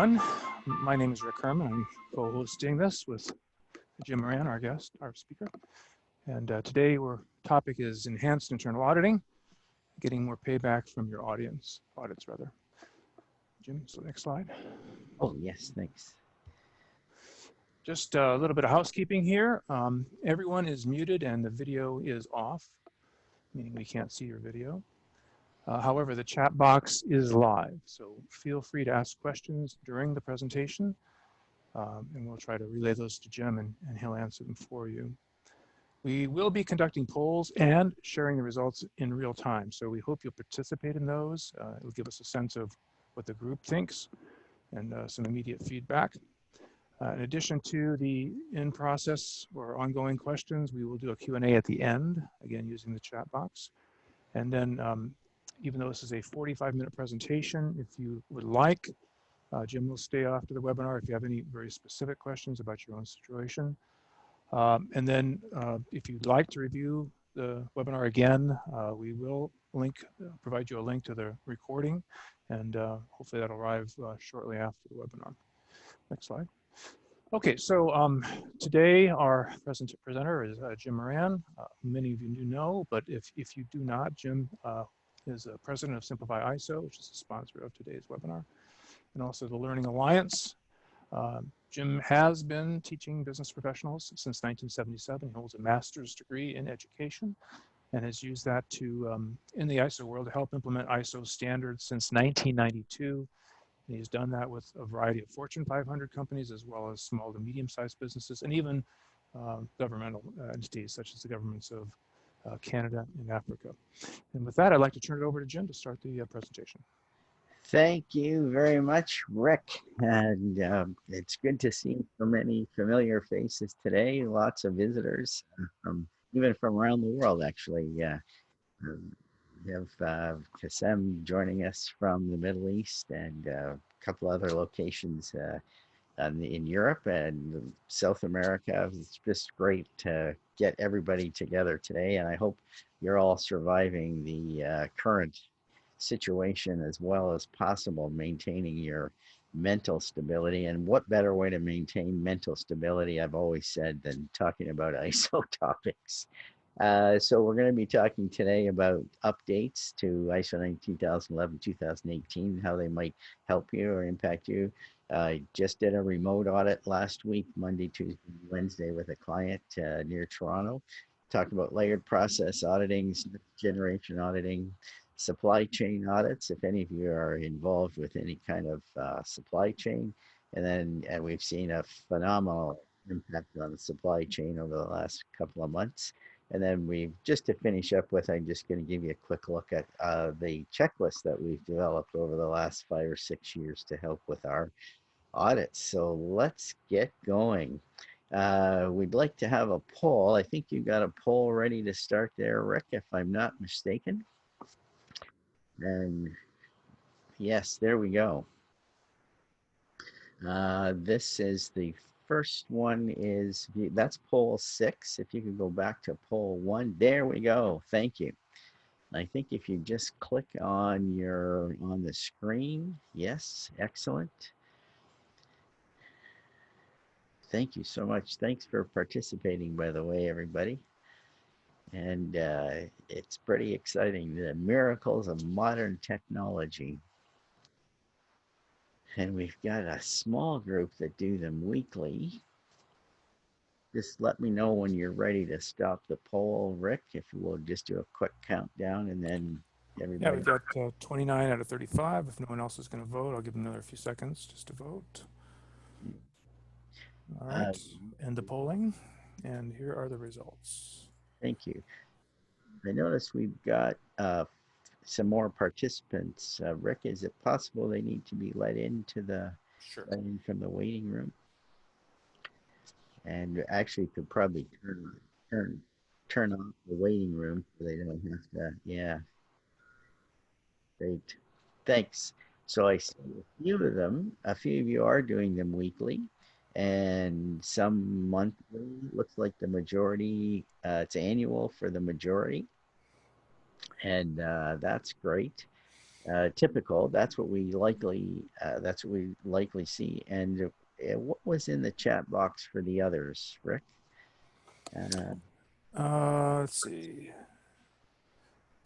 everyone. My name is Rick Herman. I'm co-hosting this with Jim Moran, our guest, our speaker. And today our topic is enhanced internal auditing, getting more payback from your audits rather. Jim, so next slide. Oh, yes, thanks. Just a little bit of housekeeping here. Everyone is muted and the video is off, meaning we can't see your video. However, the chat box is live, so feel free to ask questions during the presentation, and we'll try to relay those to Jim and he'll answer them for you. We will be conducting polls and sharing the results in real time, so we hope you'll participate in those. It'll give us a sense of what the group thinks and some immediate feedback. In addition to the in-process or ongoing questions, we will do a Q&A at the end, again using the chat box. And then even though this is a 45-minute presentation, if you would like, Jim will stay after the webinar if you have any very specific questions about your own situation. And then if you'd like to review the webinar again, we will provide you a link to the recording, and hopefully that'll arrive shortly after the webinar. Next slide. Okay, so today our presenter is Jim Moran. Many of you do know, but if you do not, Jim is president of simplifyiso, which is the sponsor of today's webinar, and also the Learning Alliance. Jim has been teaching business professionals since 1977. He holds a master's degree in education and has used that to, in the ISO world, to help implement ISO standards since 1992. And he's done that with a variety of Fortune 500 companies, as well as small to medium-sized businesses, and even governmental entities, such as the governments of Canada and Africa. And with that, I'd like to turn it over to Jim to start the presentation. Thank you very much, Rick. And it's good to see so many familiar faces today, lots of visitors, even from around the world, actually. We have Kassem joining us from the Middle East and a couple other locations in Europe and South America. It's just great to get everybody together today, and I hope you're all surviving the current situation as well as possible, maintaining your mental stability. And what better way to maintain mental stability, I've always said, than talking about ISO topics. So we're going to be talking today about updates to ISO 2011-2018, how they might help you or impact you. I just did a remote audit last week, Monday, Tuesday, Wednesday, with a client near Toronto. Talked about layered process auditing, generation auditing, supply chain audits, if any of you are involved with any kind of supply chain. And then we've seen a phenomenal impact on the supply chain over the last couple of months. And then just to finish up with, I'm just going to give you a quick look at the checklist that we've developed over the last 5 or 6 years to help with our audits. So let's get going. We'd like to have a poll. I think you got a poll ready to start there, Rick, if I'm not mistaken. And yes, there we go. This is the first one that's poll 6. If you could go back to poll 1, there we go. Thank you. I think if you just click on the screen, yes, excellent. Thank you so much. Thanks for participating, by the way, everybody. And it's pretty exciting, the miracles of modern technology. And we've got a small group that do them weekly. Just let me know when you're ready to stop the poll, Rick, if you will just do a quick countdown, and then everybody. Yeah, we've got 29 out of 35. If no one else is going to vote, I'll give them another few seconds just to vote. All right, end the polling, and here are the results. Thank you. I notice we've got some more participants. Rick, is it possible they need to be let into let in from the waiting room? And actually could probably turn off the waiting room so they don't have to. Yeah. Great. Thanks. So I see a few of them. A few of you are doing them weekly and some monthly. Looks like the majority, it's annual for the majority. And that's great. typical. That's what we likely see. And what was in the chat box for the others, Rick? Uh, Let's see.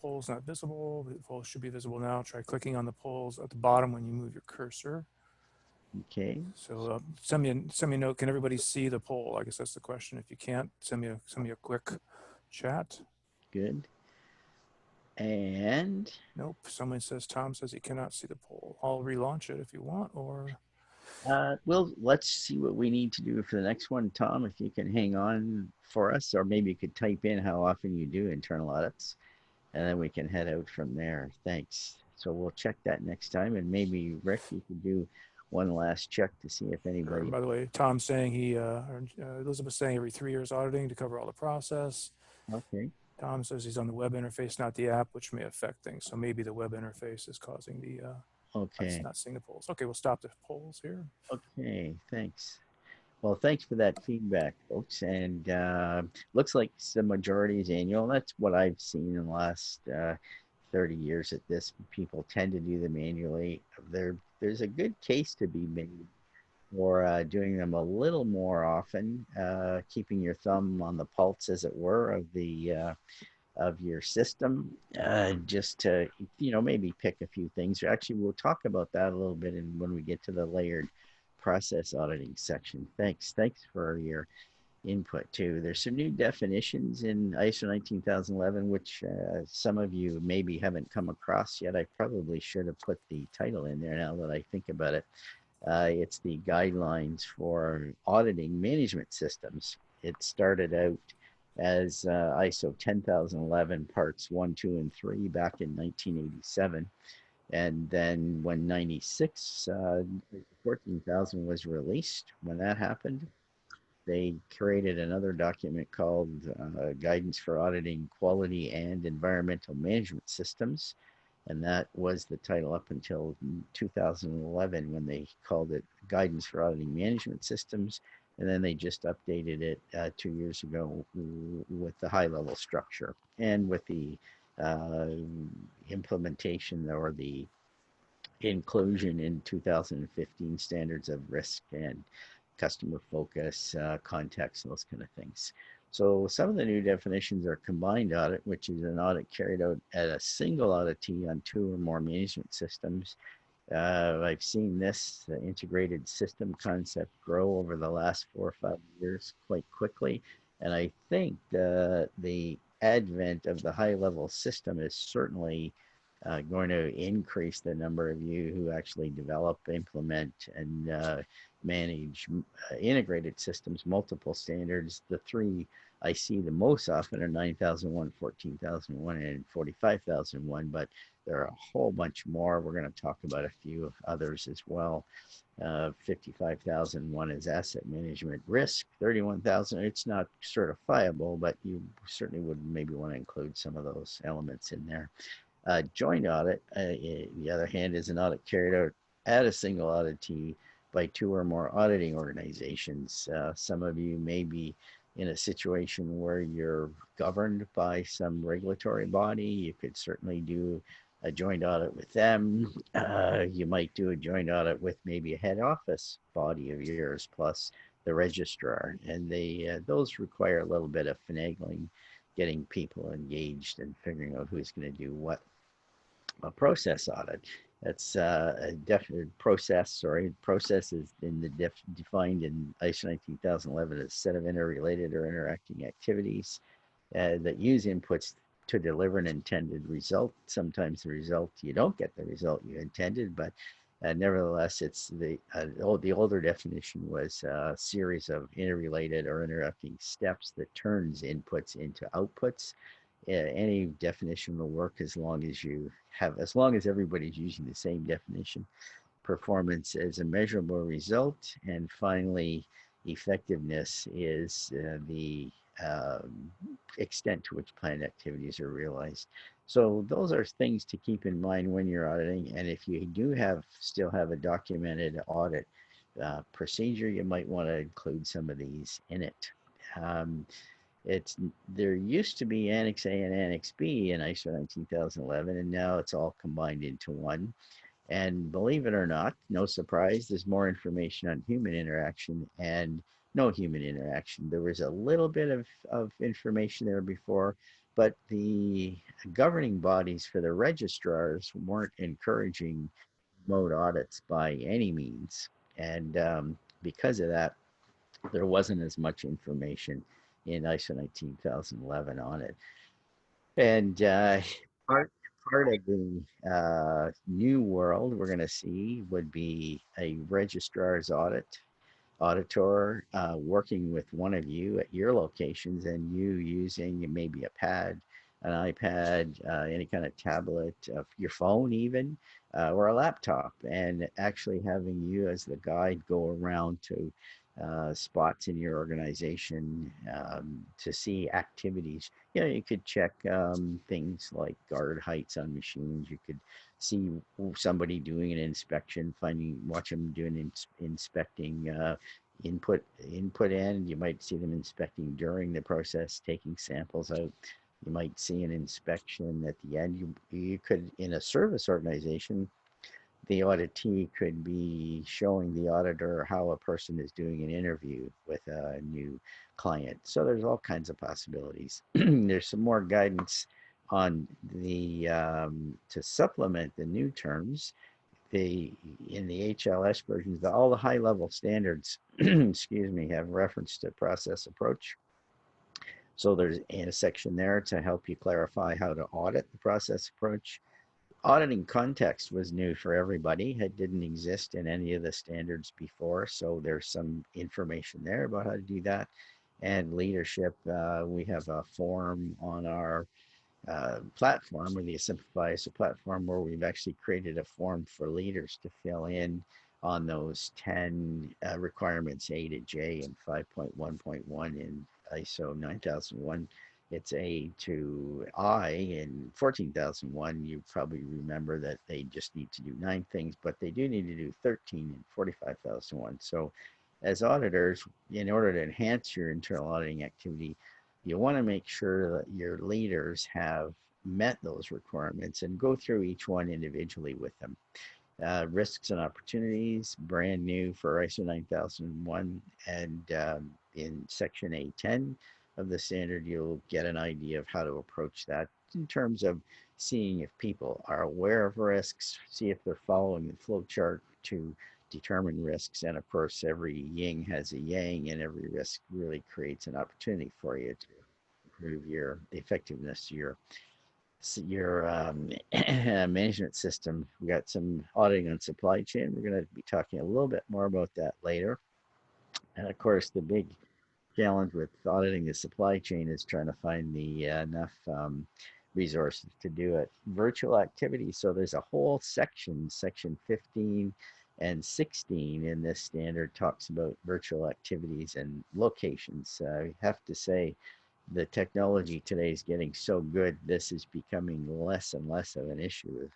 Polls not visible. The polls should be visible now. Try clicking on the polls at the bottom when you move your cursor. okay, So send me a note. Can everybody see the poll? I guess that's the question. If you can't, send me a quick chat. good. And Nope. Tom says he cannot see the poll. I'll relaunch it if you want, or let's see what we need to do for the next one, Tom. If you can hang on for us, or maybe you could type in how often you do internal audits, and then we can head out from there. Thanks. So we'll check that next time, and maybe Rick, you could do one last check to see if or anybody. by the way, Tom's saying Elizabeth's saying every 3 years auditing to cover all the process. Okay. Tom says he's on the web interface, not the app, which may affect things. So maybe the web interface is causing the Okay. not seeing the polls. Okay, we'll stop the polls here. Okay. Thanks. Well, thanks for that feedback, folks. And looks like the majority is annual. That's what I've seen in the last 30 years at this. People tend to do them annually. There's a good case to be made for doing them a little more often, keeping your thumb on the pulse, as it were, of your system, just to maybe pick a few things. Actually, we'll talk about that a little bit when we get to the layered process auditing section. Thanks for your input too. There's some new definitions in ISO 19011, which some of you maybe haven't come across yet. I probably should have put the title in there now that I think about it. It's the guidelines for auditing management systems. It started out as ISO 10011 parts 1, 2, and 3 back in 1987. And then when 96, 14,000 was released, when that happened, they created another document called Guidance for Auditing Quality and Environmental Management Systems. And that was the title up until 2011 when they called it Guidance for Auditing Management Systems. And then they just updated it 2 years ago with the high level structure and with the uh, implementation or the inclusion in 2015 standards of risk and customer focus, context, those kind of things. So some of the new definitions are combined audit, which is an audit carried out at a single auditee on two or more management systems. I've seen this integrated system concept grow over the last 4 or 5 years quite quickly. And I think the advent of the high level system is certainly going to increase the number of you who actually develop, implement, and manage integrated systems, multiple standards. The three I see the most often are 9001, 14,001, and 45,001, but there are a whole bunch more. We're going to talk about a few others as well. 55,001 is asset management risk. 31,000, it's not certifiable, but you certainly would maybe want to include some of those elements in there. Joint audit, the other hand, is an audit carried out at a single auditee by two or more auditing organizations. Some of you may be in a situation where you're governed by some regulatory body. You could certainly do a joint audit with them. You might do a joint audit with maybe a head office body of yours plus the registrar, and those require a little bit of finagling, getting people engaged and figuring out who's going to do what. A process audit. That's a definite process. Sorry, process is in the defined in ISO 19011 as a set of interrelated or interacting activities that use inputs to deliver an intended result. Sometimes the result you don't get the result you intended, but nevertheless, it's the older definition was a series of interrelated or interacting steps that turns inputs into outputs. Any definition will work as long as everybody's using the same definition. Performance is a measurable result, and finally, effectiveness is the extent to which planned activities are realized. So those are things to keep in mind when you're auditing. And if you do still have a documented audit procedure, you might want to include some of these in it. Um, It's there used to be Annex A and Annex B in ISO 19011, and now it's all combined into one. And believe it or not, no surprise, there's more information on human interaction and no human interaction. There was a little bit of information there before, but the governing bodies for the registrars weren't encouraging remote audits by any means. And because of that, there wasn't as much information in ISO 19011 on it. And part part of the new world we're going to see would be a registrar's auditor working with one of you at your locations, and you using maybe a pad, an iPad, any kind of tablet, your phone even, or a laptop, and actually having you as the guide go around to spots in your organization to see activities. You know, you could check things like guard heights on machines. You could see somebody doing an inspection, watch them doing inspecting input in. You might see them inspecting during the process, taking samples out. You might see an inspection at the end. You could, in a service organization, the auditee could be showing the auditor how a person is doing an interview with a new client. So there's all kinds of possibilities. There's some more guidance on the to supplement the new terms. The in the HLS versions, all the high level standards, excuse me, have reference to process approach. So there's a section there to help you clarify how to audit the process approach. Auditing context was new for everybody. It didn't exist in any of the standards before, so there's some information there about how to do that. And leadership, we have a form on our platform, or the simplifyiso platform, where we've actually created a form for leaders to fill in on those 10 requirements, A to J and 5.1.1 in ISO 9001. It's A to I in 14,001. You probably remember that they just need to do 9 things, but they do need to do 13 in 45,001. So as auditors, in order to enhance your internal auditing activity, you want to make sure that your leaders have met those requirements and go through each one individually with them. Risks and opportunities, brand new for ISO 9001, and in section A10 of the standard, you'll get an idea of how to approach that in terms of seeing if people are aware of risks, see if they're following the flow chart to determine risks. And of course, every yin has a yang, and every risk really creates an opportunity for you to improve the effectiveness of your management system. We got some auditing on supply chain. We're going to be talking a little bit more about that later. And of course, the big challenge with auditing the supply chain is trying to find the enough resources to do it. Virtual activities. So there's a whole section 15 and 16 in this standard talks about virtual activities and locations. I have to say, the technology today is getting so good, this is becoming less and less of an issue.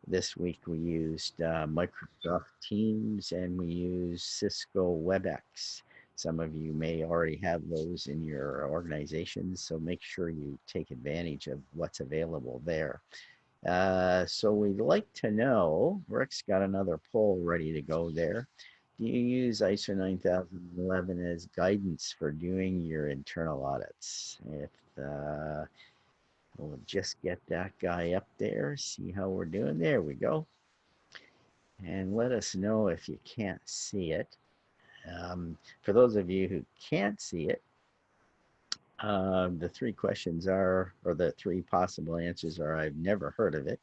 This week we used Microsoft Teams, and we used Cisco WebEx. Some of you may already have those in your organizations, so make sure you take advantage of what's available there. So we'd like to know, Rick's got another poll ready to go there. Do you use ISO 9011 as guidance for doing your internal audits? If we'll just get that guy up there, see how we're doing. There we go. And let us know if you can't see it. For those of you who can't see it, the 3 questions are, or the 3 possible answers are, I've never heard of it.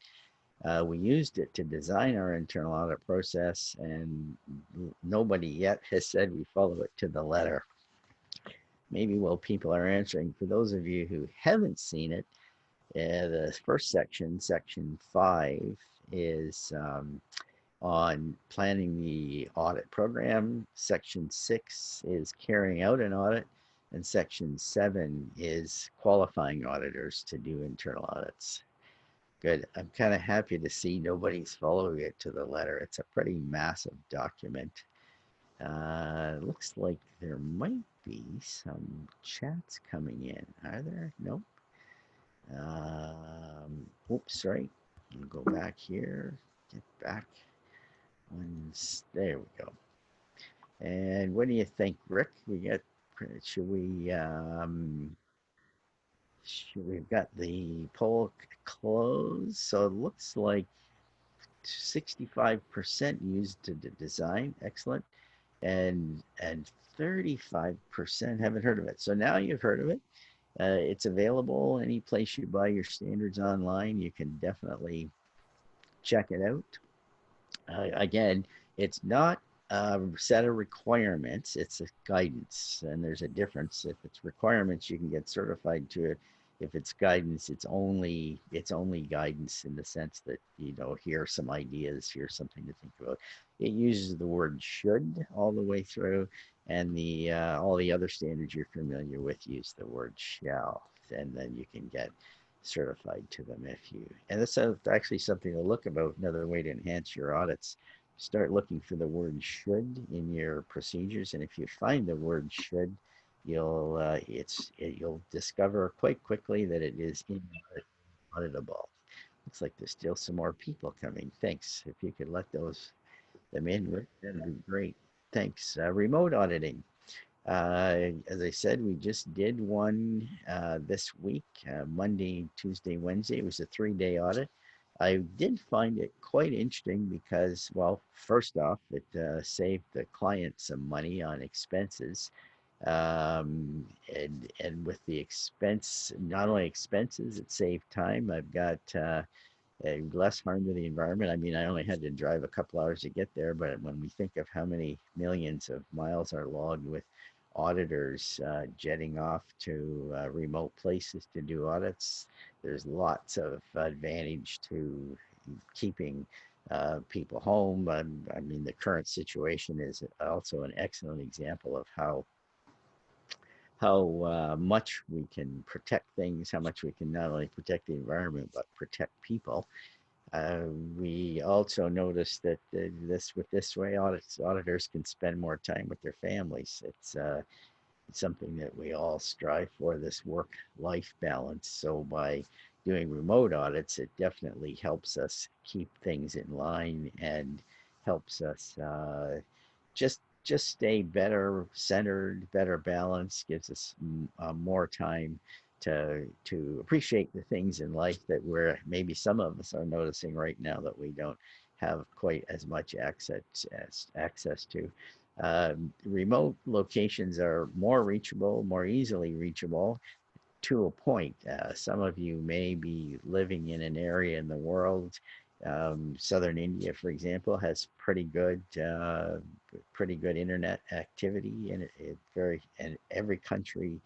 We used it to design our internal audit process, and nobody yet has said we follow it to the letter. Maybe while people are answering, for those of you who haven't seen it, the first section, section 5, is on planning the audit program. Section 6 is carrying out an audit, and section 7 is qualifying auditors to do internal audits. Good. I'm kind of happy to see nobody's following it to the letter. It's a pretty massive document. Looks like there might be some chats coming in. Are there? Nope. Oops, sorry. I'll go back here. Get back. There we go. And what do you think, Rick? Should we, we've got the poll closed. So it looks like 65% used to the design. Excellent. And 35% haven't heard of it. So now you've heard of it. It's available any place you buy your standards online. You can definitely check it out. Again, it's not a set of requirements, it's a guidance, and there's a difference. If it's requirements, you can get certified to it. If it's guidance, it's only guidance in the sense that, here's some ideas, here's something to think about. It uses the word should all the way through, and the all the other standards you're familiar with use the word shall, and then you can get certified to them if you, and that's actually something to look about. Another way to enhance your audits, start looking for the word should in your procedures, and if you find the word should, you'll discover quite quickly that it is auditable. Looks like there's still some more people coming. Thanks. If you could let them in, Rick, that'd be great. Thanks. Remote auditing. As I said, we just did one this week, Monday, Tuesday, Wednesday. It was a 3-day audit. I did find it quite interesting because, well, first off, it saved the client some money on expenses. And with the expense, not only expenses, it saved time. I've got less harm to the environment. I mean, I only had to drive a couple hours to get there, but when we think of how many millions of miles are logged with auditors jetting off to remote places to do audits, there's lots of advantage to keeping people home. I mean, the current situation is also an excellent example of how much we can protect things, how much we can not only protect the environment but protect people. We also noticed that this way, auditors can spend more time with their families. It's something that we all strive for, this work-life balance. So by doing remote audits, it definitely helps us keep things in line and helps us just stay better centered, better balanced, gives us more time to appreciate the things in life that we're maybe some of us are noticing right now that we don't have quite as much access to. Remote locations are more reachable, more easily reachable to a point. Some of you may be living in an area in the world. Southern India, for example, has pretty good internet activity, and and every country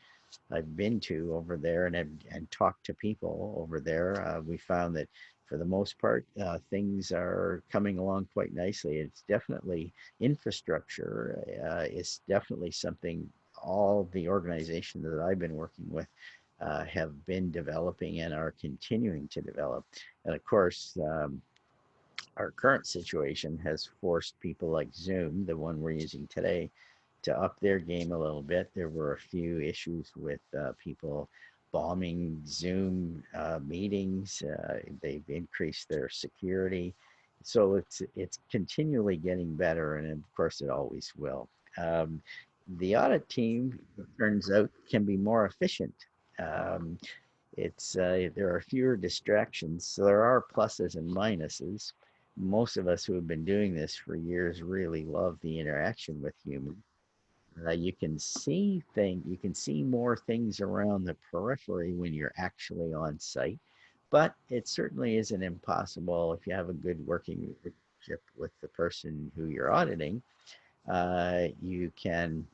I've been to over there and talked to people over there, we found that for the most part, things are coming along quite nicely. It's definitely infrastructure is definitely something all the organizations that I've been working with have been developing and are continuing to develop. And of course, our current situation has forced people like Zoom, the one we're using today, to up their game a little bit. There were a few issues with people bombing Zoom meetings. They've increased their security, so it's continually getting better, and of course it always will. Um, the audit team, it turns out, can be more efficient. Um, it's there are fewer distractions, so there are pluses and minuses. Most of us who have been doing this for years really love the interaction with humans. You can see more things around the periphery when you're actually on site, but it certainly isn't impossible if you have a good working relationship with the person who you're auditing. You can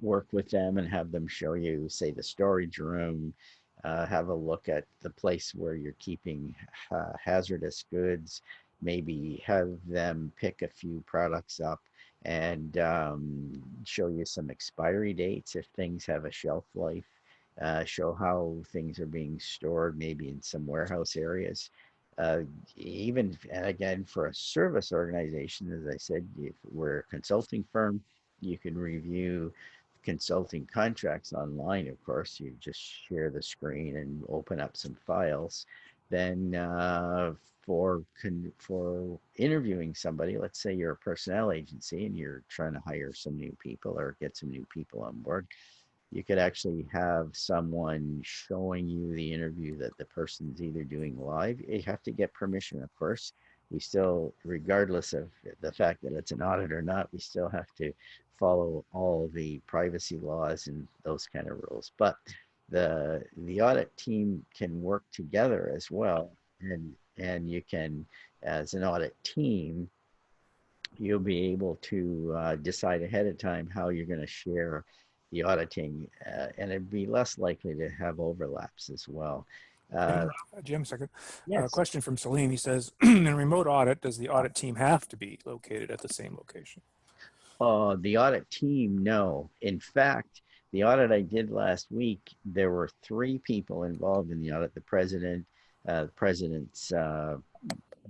work with them and have them show you, say, the storage room, have a look at the place where you're keeping hazardous goods, maybe have them pick a few products up and show you some expiry dates if things have a shelf life, show how things are being stored, maybe in some warehouse areas. Uh, Even, and again, for a service organization, as I said, if we're a consulting firm, you can review consulting contracts online, of course, you just share the screen and open up some files. Then for interviewing somebody, let's say you're a personnel agency and you're trying to hire some new people or get some new people on board, you could actually have someone showing you the interview that the person's either doing live. You have to get permission, of course. We still, regardless of the fact that it's an audit or not, we still have to follow all the privacy laws and those kind of rules. But the audit team can work together as well, and you can, as an audit team, you'll be able to decide ahead of time how you're going to share the auditing, and it'd be less likely to have overlaps as well. Jim, a second. Yes. Question from Salim. He says, in remote audit, does the audit team have to be located at the same location? The audit team, no. In fact, the audit I did last week, there were 3 people involved in the audit: the president's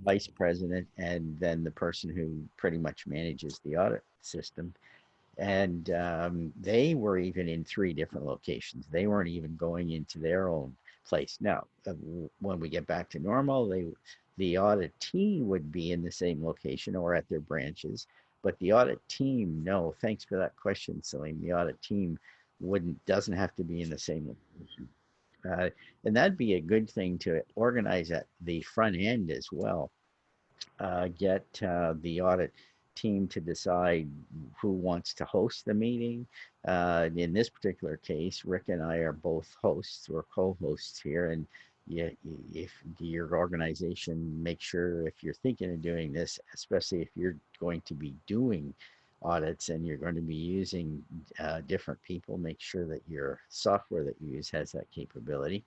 vice president, and then the person who pretty much manages the audit system. And they were even in 3 different locations. They weren't even going into their own place. Now, when we get back to normal, the audit team would be in the same location or at their branches, but the audit team, no. Thanks for that question, Celine. The audit team doesn't have to be in the same location. And that'd be a good thing to organize at the front end as well. Get the audit team to decide who wants to host the meeting. In this particular case, Rick and I are both hosts or co-hosts here, and if your organization, make sure, if you're thinking of doing this, especially if you're going to be doing audits and you're going to be using different people, make sure that your software that you use has that capability.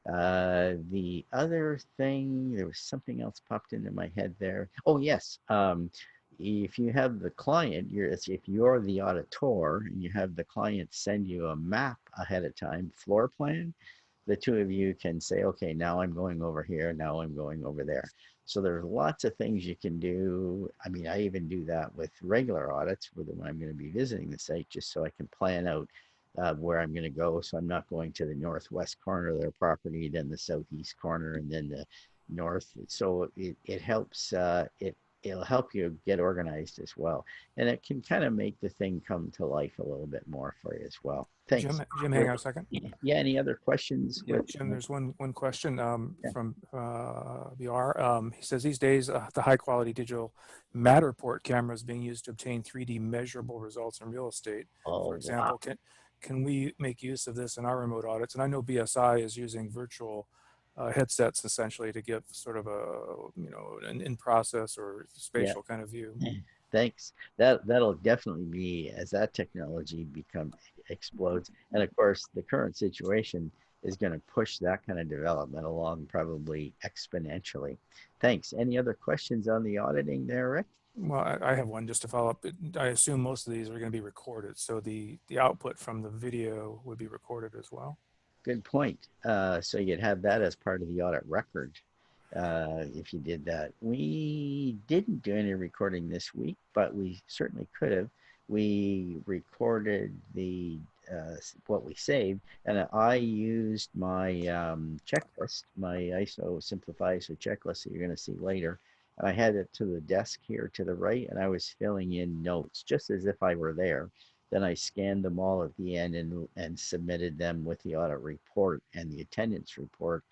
The other thing, there was something else popped into my head there. Oh, yes. If you have the client, if you're the auditor and you have the client send you a map ahead of time, floor plan, the 2 of you can say, okay, now I'm going over here, now I'm going over there. So there's lots of things you can do. I mean, I even do that with regular audits when I'm going to be visiting the site, just so I can plan out where I'm going to go. So I'm not going to the northwest corner of their property, then the southeast corner, and then the north. So it helps, it'll help you get organized as well. And it can kind of make the thing come to life a little bit more for you as well. Thanks. Jim, hang on a second. Yeah, any other questions? Yeah, Jim, there's one question Yeah. from VR. He says these days the high quality digital Matterport camera is being used to obtain 3D measurable results in real estate. For Oh, example, wow. can we make use of this in our remote audits? And I know BSI is using virtual headsets essentially to give sort of a, an in-process or Yeah. spatial kind of view. Thanks. That'll definitely be, as that technology explodes, and of course the current situation is going to push that kind of development along probably exponentially. Thanks. Any other questions on the auditing there, Rick? Well, I have one just to follow up. I assume most of these are going to be recorded, so the output from the video would be recorded as well. Good point. So you'd have that as part of the audit record if you did that. We didn't do any recording this week, but we certainly could have. We recorded what we saved, and I used my checklist, my ISO Simplify ISO checklist that you're going to see later. And I had it to the desk here to the right, and I was filling in notes just as if I were there. Then I scanned them all at the end and submitted them with the audit report and the attendance report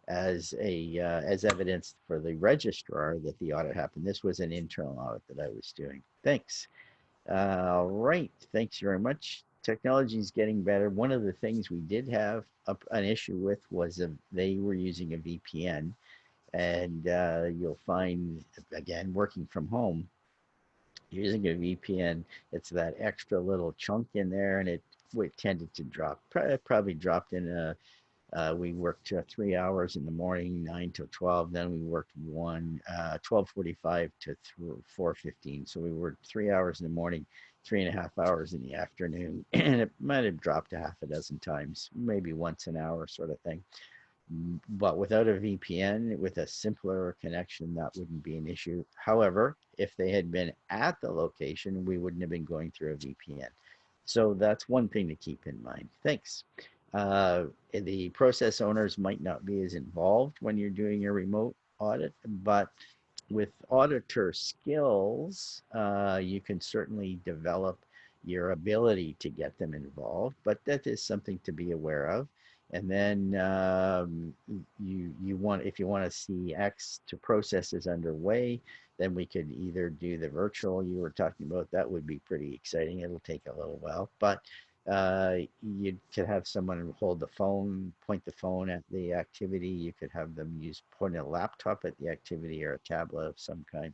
as evidence for the registrar that the audit happened. This was an internal audit that I was doing. Thanks. All right. Thanks very much. Technology is getting better. One of the things we did have an issue with was they were using a VPN, and you'll find, again, working from home, using a VPN, it's that extra little chunk in there, and it tended to drop. Probably dropped in we worked 3 hours in the morning, 9 to 12. Then we worked 12:45 to 4:15. So we worked 3 hours in the morning, 3.5 hours in the afternoon, and it might have dropped a half a dozen times, maybe once an hour, sort of thing. But without a VPN, with a simpler connection, that wouldn't be an issue. However, if they had been at the location, we wouldn't have been going through a VPN. So that's one thing to keep in mind. Thanks. The process owners might not be as involved when you're doing a remote audit, but with auditor skills, you can certainly develop your ability to get them involved, but that is something to be aware of. And then you want, if you want to see X to processes underway, then we could either do the virtual you were talking about. That would be pretty exciting. It'll take a little while, but you could have someone hold the phone, point the phone at the activity. You could have them point a laptop at the activity or a tablet of some kind.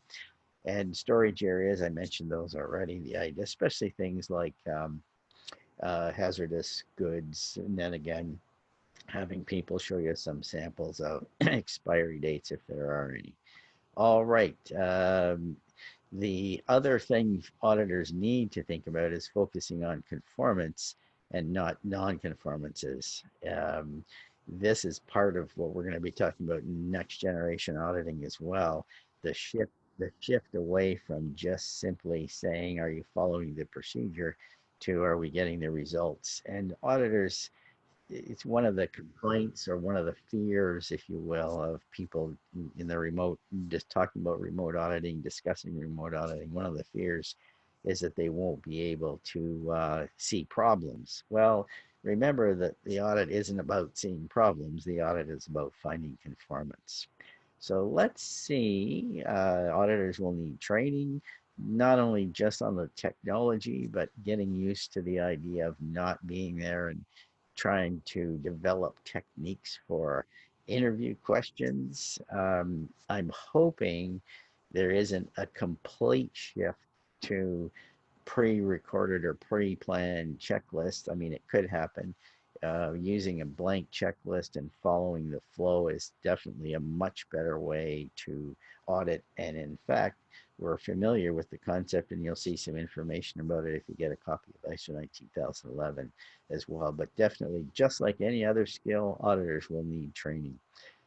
And storage areas, I mentioned those already. The idea, especially things like hazardous goods, and then again, having people show you some samples of expiry dates if there are any. All right. The other thing auditors need to think about is focusing on conformance and not non-conformances. This is part of what we're going to be talking about in next generation auditing as well. The shift, the shift away from just simply saying, "Are you following the procedure?" to "Are we getting the results?" And auditors, it's one of the complaints or one of the fears, if you will, of people in the remote, just talking about remote auditing, discussing remote auditing. One of the fears is that they won't be able to see problems. Well, remember that the audit isn't about seeing problems. The audit is about finding conformance. So let's see, auditors will need training, not only just on the technology, but getting used to the idea of not being there and trying to develop techniques for interview questions. I'm hoping there isn't a complete shift to pre-recorded or pre-planned checklist. I mean, it could happen. Using a blank checklist and following the flow is definitely a much better way to audit. And in fact, we're familiar with the concept, and you'll see some information about it if you get a copy of ISO 19011 as well. But definitely, just like any other skill, auditors will need training.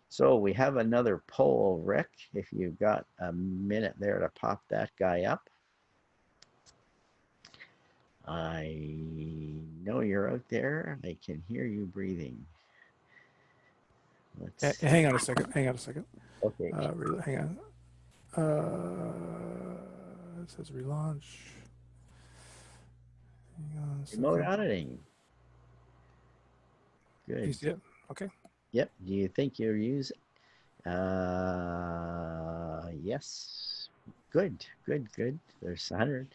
So we have another poll, Rick. If you've got a minute there to pop that guy up. I know you're out there. I can hear you breathing. Let's, Hang on a second. Hang on a second. okay. Hang on. It says relaunch. Hang on a Remote second. auditing. Do you Good. see it? Okay. Yep. Do you think you'll use? Yes. Good. Good. Good. There's 100.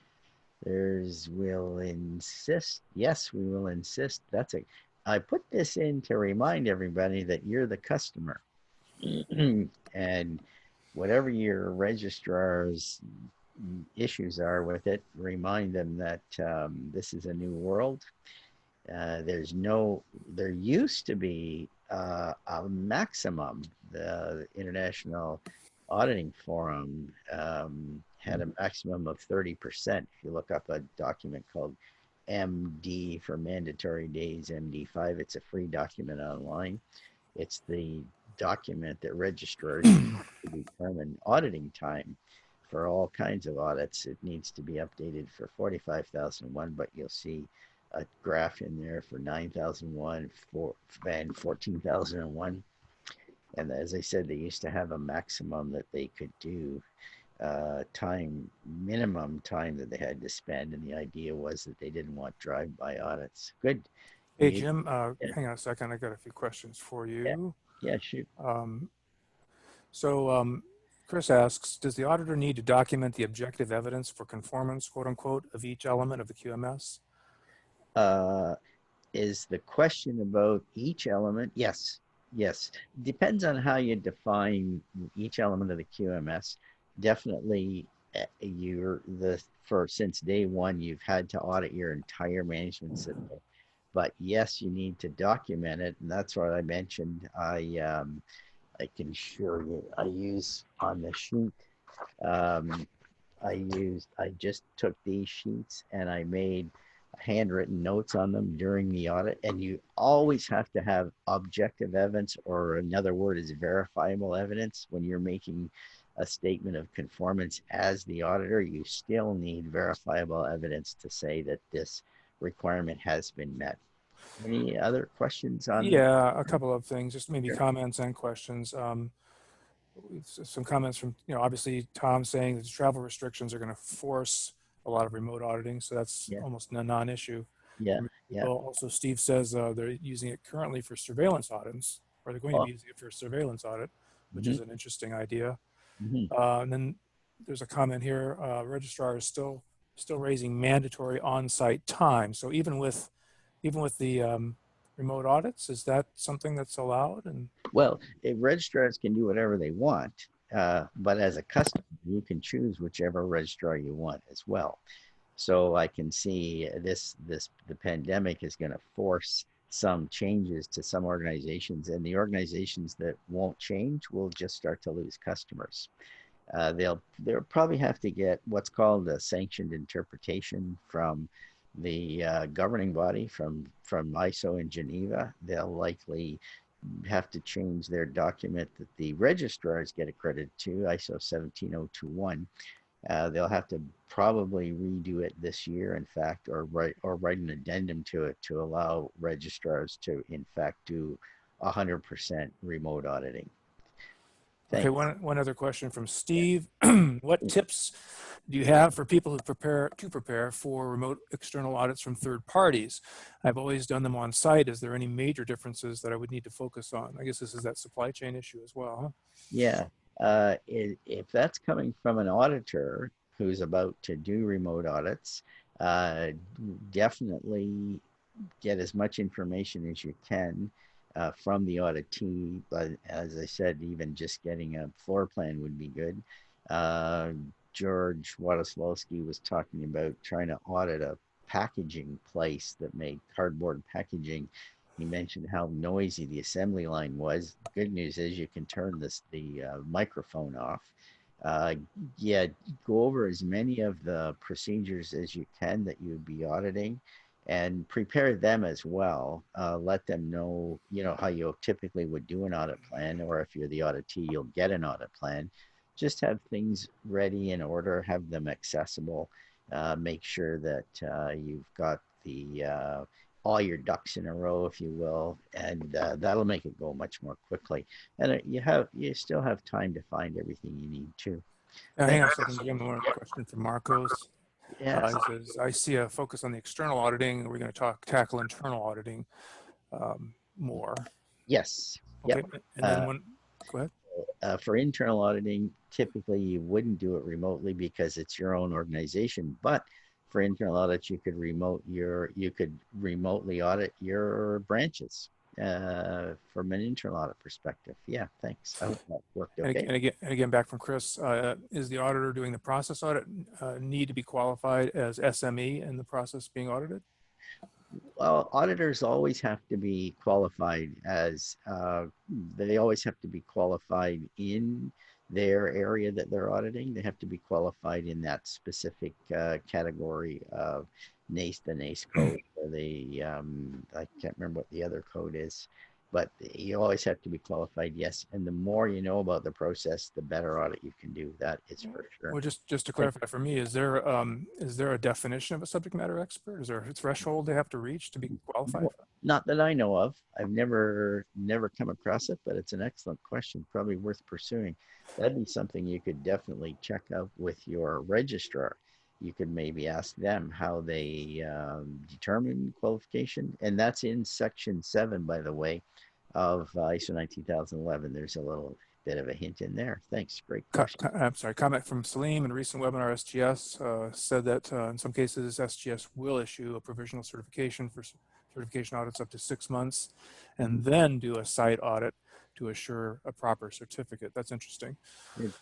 There's will insist. Yes, we will insist. That's a. I put this in to remind everybody that you're the customer. And whatever your registrar's issues are with it, remind them that this is a new world. There used to be a maximum. The International Auditing Forum had a maximum of 30%. If you look up a document called MD for mandatory days, MD5, it's a free document online. It's the document that registrars use to determine auditing time for all kinds of audits. It needs to be updated for 45,001, but you'll see a graph in there for 9,001 and 14,001. And as I said, they used to have a maximum that they could do, minimum time that they had to spend. And the idea was that they didn't want drive-by audits. Good. Hey, You, Jim, yeah, hang on a second. I got a few questions for yeah, you. yeah, shoot. Um, so Chris asks, does the auditor need to document the objective evidence for conformance, quote unquote, of each element of the QMS? Uh, is the question about each element? Yes, yes. Depends on how you define each element of the QMS. Definitely, you're the for since day one, you've had to audit your entire management system. But yes, you need to document it, and that's what I mentioned. I can show you. I use on the sheet. Um, I just took these sheets and I made handwritten notes on them during the audit. And you always have to have objective evidence, or another word is verifiable evidence. When you're making a statement of conformance as the auditor, you still need verifiable evidence to say that this requirement has been met. Any other questions on that? Yeah, a couple of things, just maybe Sure. comments and questions. Some comments from, obviously Tom saying that the travel restrictions are going to force a lot of remote auditing, so that's Yeah, almost a non-issue. yeah, And yeah. also, Steve says they're using it currently for surveillance audits, or they're going to be Oh, using it for a surveillance audit, which hmm is an interesting idea. hmm And then there's a comment here: registrar is still raising mandatory on-site time. So even with the remote audits, is that something that's allowed? And Well, registrars can do whatever they want, but as a customer, you can choose whichever registrar you want as well. So I can see the pandemic is going to force some changes to some organizations, and the organizations that won't change will just start to lose customers. They'll probably have to get what's called a sanctioned interpretation from the governing body from ISO in Geneva. They'll likely have to change their document that the registrars get accredited to, ISO 17021. They'll have to probably redo it this year, in fact, or write an addendum to it to allow registrars to, in fact, do 100% remote auditing. okay, Thanks. one other question from Yeah. Steve: what tips do you have for people who prepare for remote external audits from third parties? I've always done them on site. Is there any major differences that I would need to focus on? I guess this is that supply chain issue as well, huh? Yeah. If that's coming from an auditor who's about to do remote audits, uh, definitely get as much information as you can from the auditee. But as I said, even just getting a floor plan would be good. Uh, George Wadaslowski was talking about trying to audit a packaging place that made cardboard packaging. He mentioned how noisy the assembly line was. Good news is you can turn the microphone off. Uh, yeah, go over as many of the procedures as you can that you would be auditing and prepare them as well. Let them know, how you typically would do an audit plan, or if you're the auditee, you'll get an audit plan. Just have things ready in order, have them accessible. Make sure that you've got the all your ducks in a row, if you will, and that'll make it go much more quickly. And you still have time to find everything you need too. Hang Thank on a second. Again, one question from Marcos. Yes, He says, I see a focus on the external auditing. We're going to tackle internal auditing more. yes, Okay. yep. And then Uh, go ahead. for internal auditing, typically you wouldn't do it remotely because it's your own organization. But for internal audits, you could remotely audit your branches from an internal audit perspective. Yeah, thanks. I hope that worked okay. And again, back from Chris, is the auditor doing the process audit need to be qualified as SME in the process being audited? Well, auditors always have to be qualified they always have to be qualified in their area that they're auditing. They have to be qualified in that specific category of the NACE code, or I can't remember what the other code is, but you always have to be qualified, yes. And the more you know about the process, the better audit you can do. That is for sure. Well, just to clarify for me, is there a definition of a subject matter expert? Is there a threshold they have to reach to be qualified? Not that I know of. I've never come across it, but it's an excellent question, probably worth pursuing. That'd be something you could definitely check out with your registrar. You could maybe ask them how they determine qualification, and that's in Section 7, by the way, of ISO 19011. There's a little bit of a hint in there. Thanks. Great question. I'm sorry, comment from Salim in a recent webinar. SGS said that in some cases, SGS will issue a provisional certification for certification audits up to 6 months, and then do a site audit to assure a proper certificate. That's interesting. Good.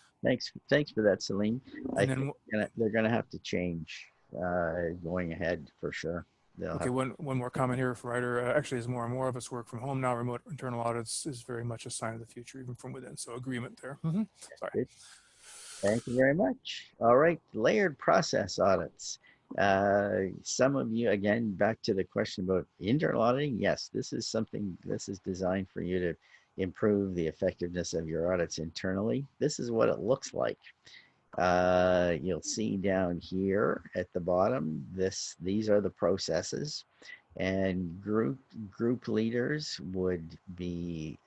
Thanks for that, Celine. I And think then, they're gonna have to change going ahead for sure. They'll okay, have. one more comment here for Ryder. Actually, as more and more of us work from home now, remote internal audits is very much a sign of the future, even from within. So agreement there. Sorry. Good. Thank you very much. All right, layered process audits. Some of you, again, back to the question about internal auditing. Yes, this is designed for you to improve the effectiveness of your audits internally. This is what it looks like. You'll see down here at the bottom, these are the processes, and group leaders would be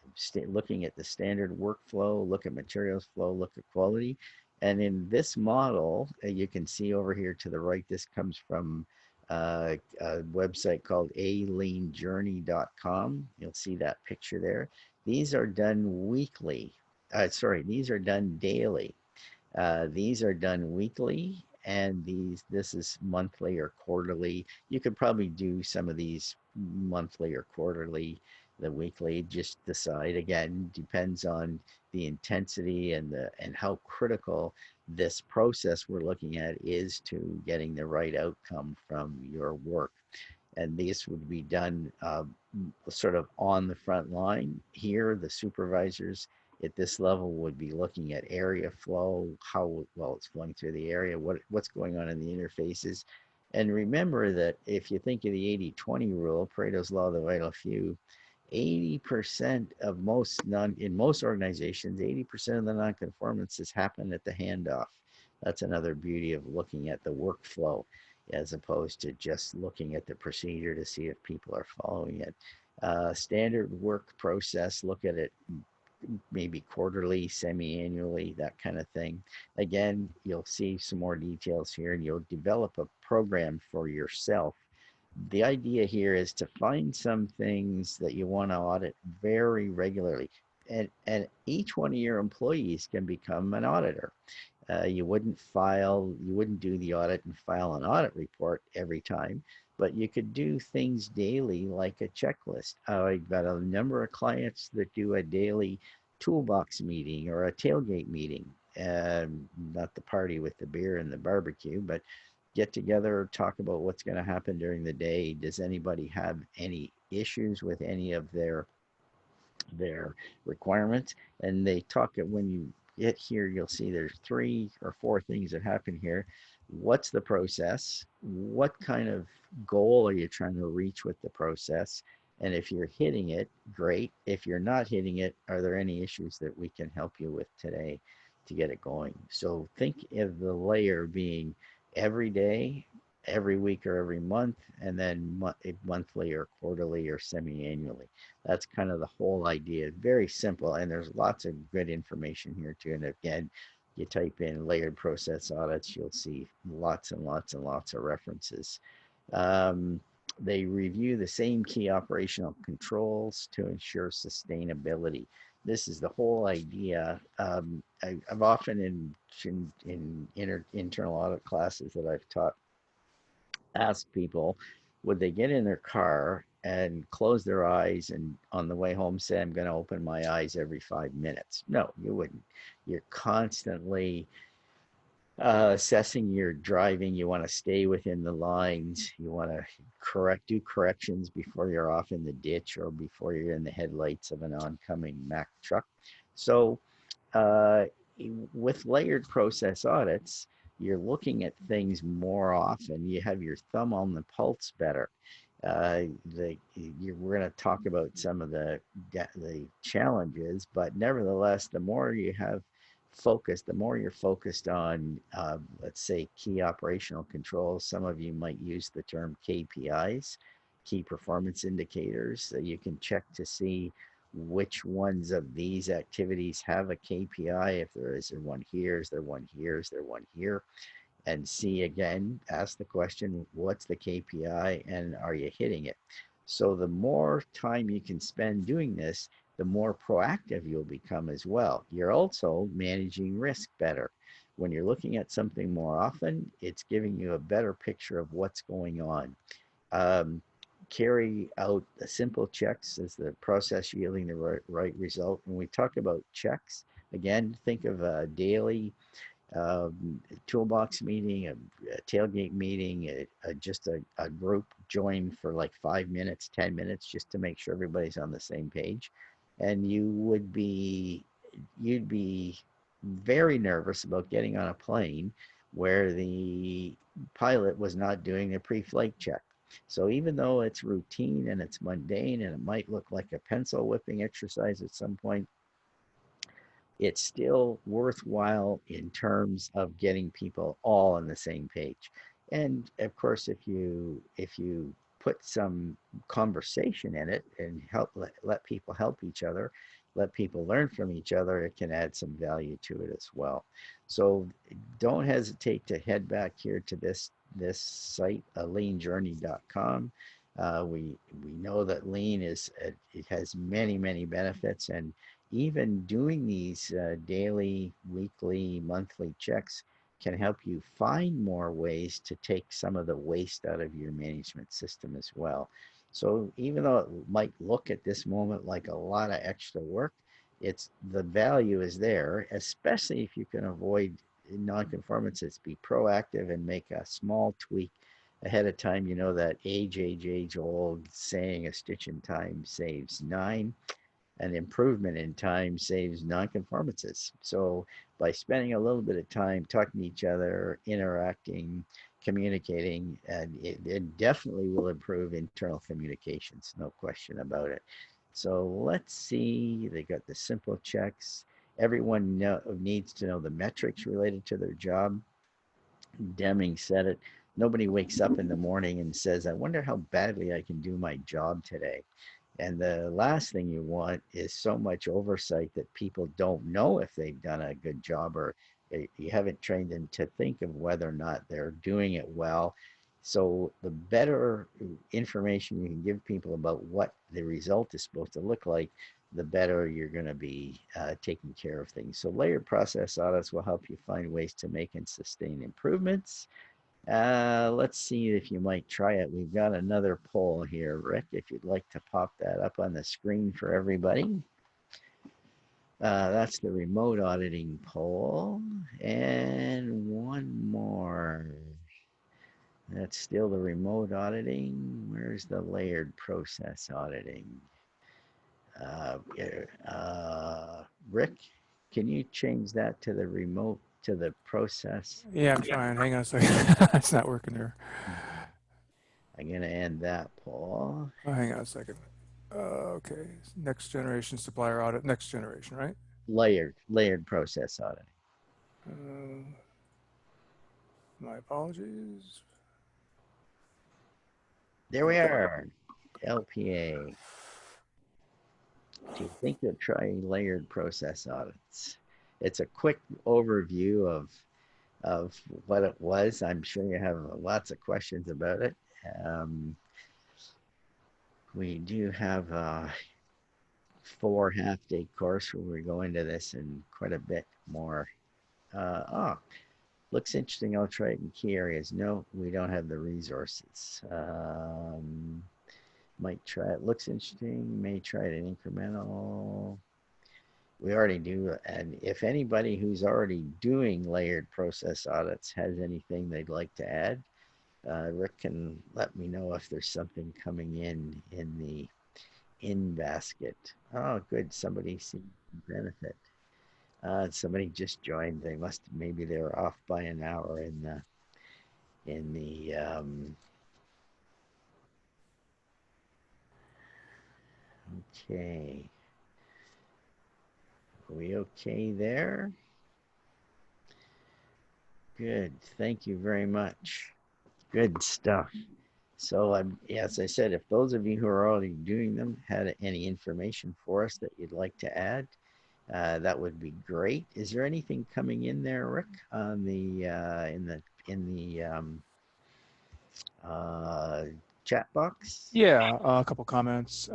looking at the standard workflow, look at materials flow, look at quality. And in this model, you can see over here to the right, this comes from a website called aleanjourney.com. You'll see that picture there. These are done weekly. These are done daily. These are done weekly, and this is monthly or quarterly. You could probably do some of these monthly or quarterly. The weekly, just decide. Again, depends on the intensity and how critical this process we're looking at is to getting the right outcome from your work. And these would be done sort of on the front line. Here, the supervisors at this level would be looking at area flow, how well it's flowing through the area, what's going on in the interfaces. And remember that if you think of the 80-20 rule, Pareto's law of the vital few, 80% of in most organizations, 80% of the nonconformances happen at the handoff. That's another beauty of looking at the workflow as opposed to just looking at the procedure to see if people are following it. Standard work process, look at it maybe quarterly, semi-annually, that kind of thing. Again, you'll see some more details here, and you'll develop a program for yourself. The idea here is to find some things that you want to audit very regularly. And each one of your employees can become an auditor. You wouldn't do the audit and file an audit report every time, but you could do things daily like a checklist. I've got a number of clients that do a daily toolbox meeting or a tailgate meeting. Not the party with the beer and the barbecue, but get together, talk about what's going to happen during the day. Does anybody have any issues with any of their requirements? And they talk, when you get here, you'll see there's 3 or 4 things that happen here. What's the process? What kind of goal are you trying to reach with the process? And if you're hitting it, great. If you're not hitting it, are there any issues that we can help you with today to get it going? So think of the layer being every day, every week or every month, and then monthly or quarterly or semi-annually. That's kind of the whole idea. Very simple, and there's lots of good information here too. And again, you type in layered process audits, you'll see lots and lots and lots of references. They review the same key operational controls to ensure sustainability. This is the whole idea. I've often in internal audit classes that I've taught ask people, would they get in their car and close their eyes and on the way home say, I'm going to open my eyes every 5 minutes? No, you wouldn't. You're constantly assessing your driving. You want to stay within the lines. You want to do corrections before you're off in the ditch or before you're in the headlights of an oncoming Mack truck. So uh, with layered process audits, you're looking at things more often. You have your thumb on the pulse better. We're going to talk about some of the challenges, but nevertheless, the more you have focus, the more you're focused on, let's say, key operational controls. Some of you might use the term KPIs, key performance indicators, so you can check to see which ones of these activities have a KPI. If is there one here, is there one here, is there one here? And see again, ask the question, what's the KPI and are you hitting it? So the more time you can spend doing this, the more proactive you'll become as well. You're also managing risk better. When you're looking at something more often, it's giving you a better picture of what's going on. Carry out the simple checks as the process yielding the right result. When we talk about checks, again, think of a daily toolbox meeting, a tailgate meeting, just a group join for like 5 minutes, 10 minutes, just to make sure everybody's on the same page. And you'd be very nervous about getting on a plane where the pilot was not doing a pre-flight check. So even though it's routine and it's mundane and it might look like a pencil whipping exercise at some point, it's still worthwhile in terms of getting people all on the same page. And of course, if you put some conversation in it and let people help each other, let people learn from each other, it can add some value to it as well. So don't hesitate to head back here to this site, leanjourney.com. We know that lean it has many benefits, and even doing these daily, weekly, monthly checks can help you find more ways to take some of the waste out of your management system as well. So even though it might look at this moment like a lot of extra work, it's the value is there, especially if you can avoid nonconformances. Be proactive and make a small tweak ahead of time. You know that age old saying, a stitch in time saves nine. An improvement in time saves nonconformances. So by spending a little bit of time talking to each other, interacting, communicating, and it definitely will improve internal communications, no question about it. So let's see, they got the simple checks. Everyone needs to know the metrics related to their job. Deming said it. Nobody wakes up in the morning and says, I wonder how badly I can do my job today. And the last thing you want is so much oversight that people don't know if they've done a good job, or you haven't trained them to think of whether or not they're doing it well. So the better information you can give people about what the result is supposed to look like, the better you're going to be taking care of things. So layered process audits will help you find ways to make and sustain improvements. Let's see if you might try it. We've got another poll here, Rick, if you'd like to pop that up on the screen for everybody. That's the remote auditing poll. And one more. That's still the remote auditing. Where's the layered process auditing? Uh, Rick, can you change that to the remote, to the process? Yeah, I'm trying. Hang on a second. It's not working there. I'm going to end that poll. Oh, hang on a second. Okay, next generation supplier audit, next generation, right? Layered process auditing. My apologies. There we are. LPA. Do you think you'll try layered process audits? It's a quick overview of what it was. I'm sure you have lots of questions about it. We do have a 4 half-day course where we go into this in quite a bit more. Looks interesting. I'll try it in key areas. No, we don't have the resources. Might try it. Looks interesting. May try it in incremental. We already do. And if anybody who's already doing layered process audits has anything they'd like to add, Rick can let me know if there's something coming in the in basket. Oh, good. Somebody seemed to benefit. Somebody just joined. They must, maybe they were off by an hour in the okay. Are we okay there? Good. Thank you very much. Good stuff. So as I said, if those of you who are already doing them had any information for us that you'd like to add, that would be great. Is there anything coming in there, Rick, on the chat box? Yeah, a couple comments.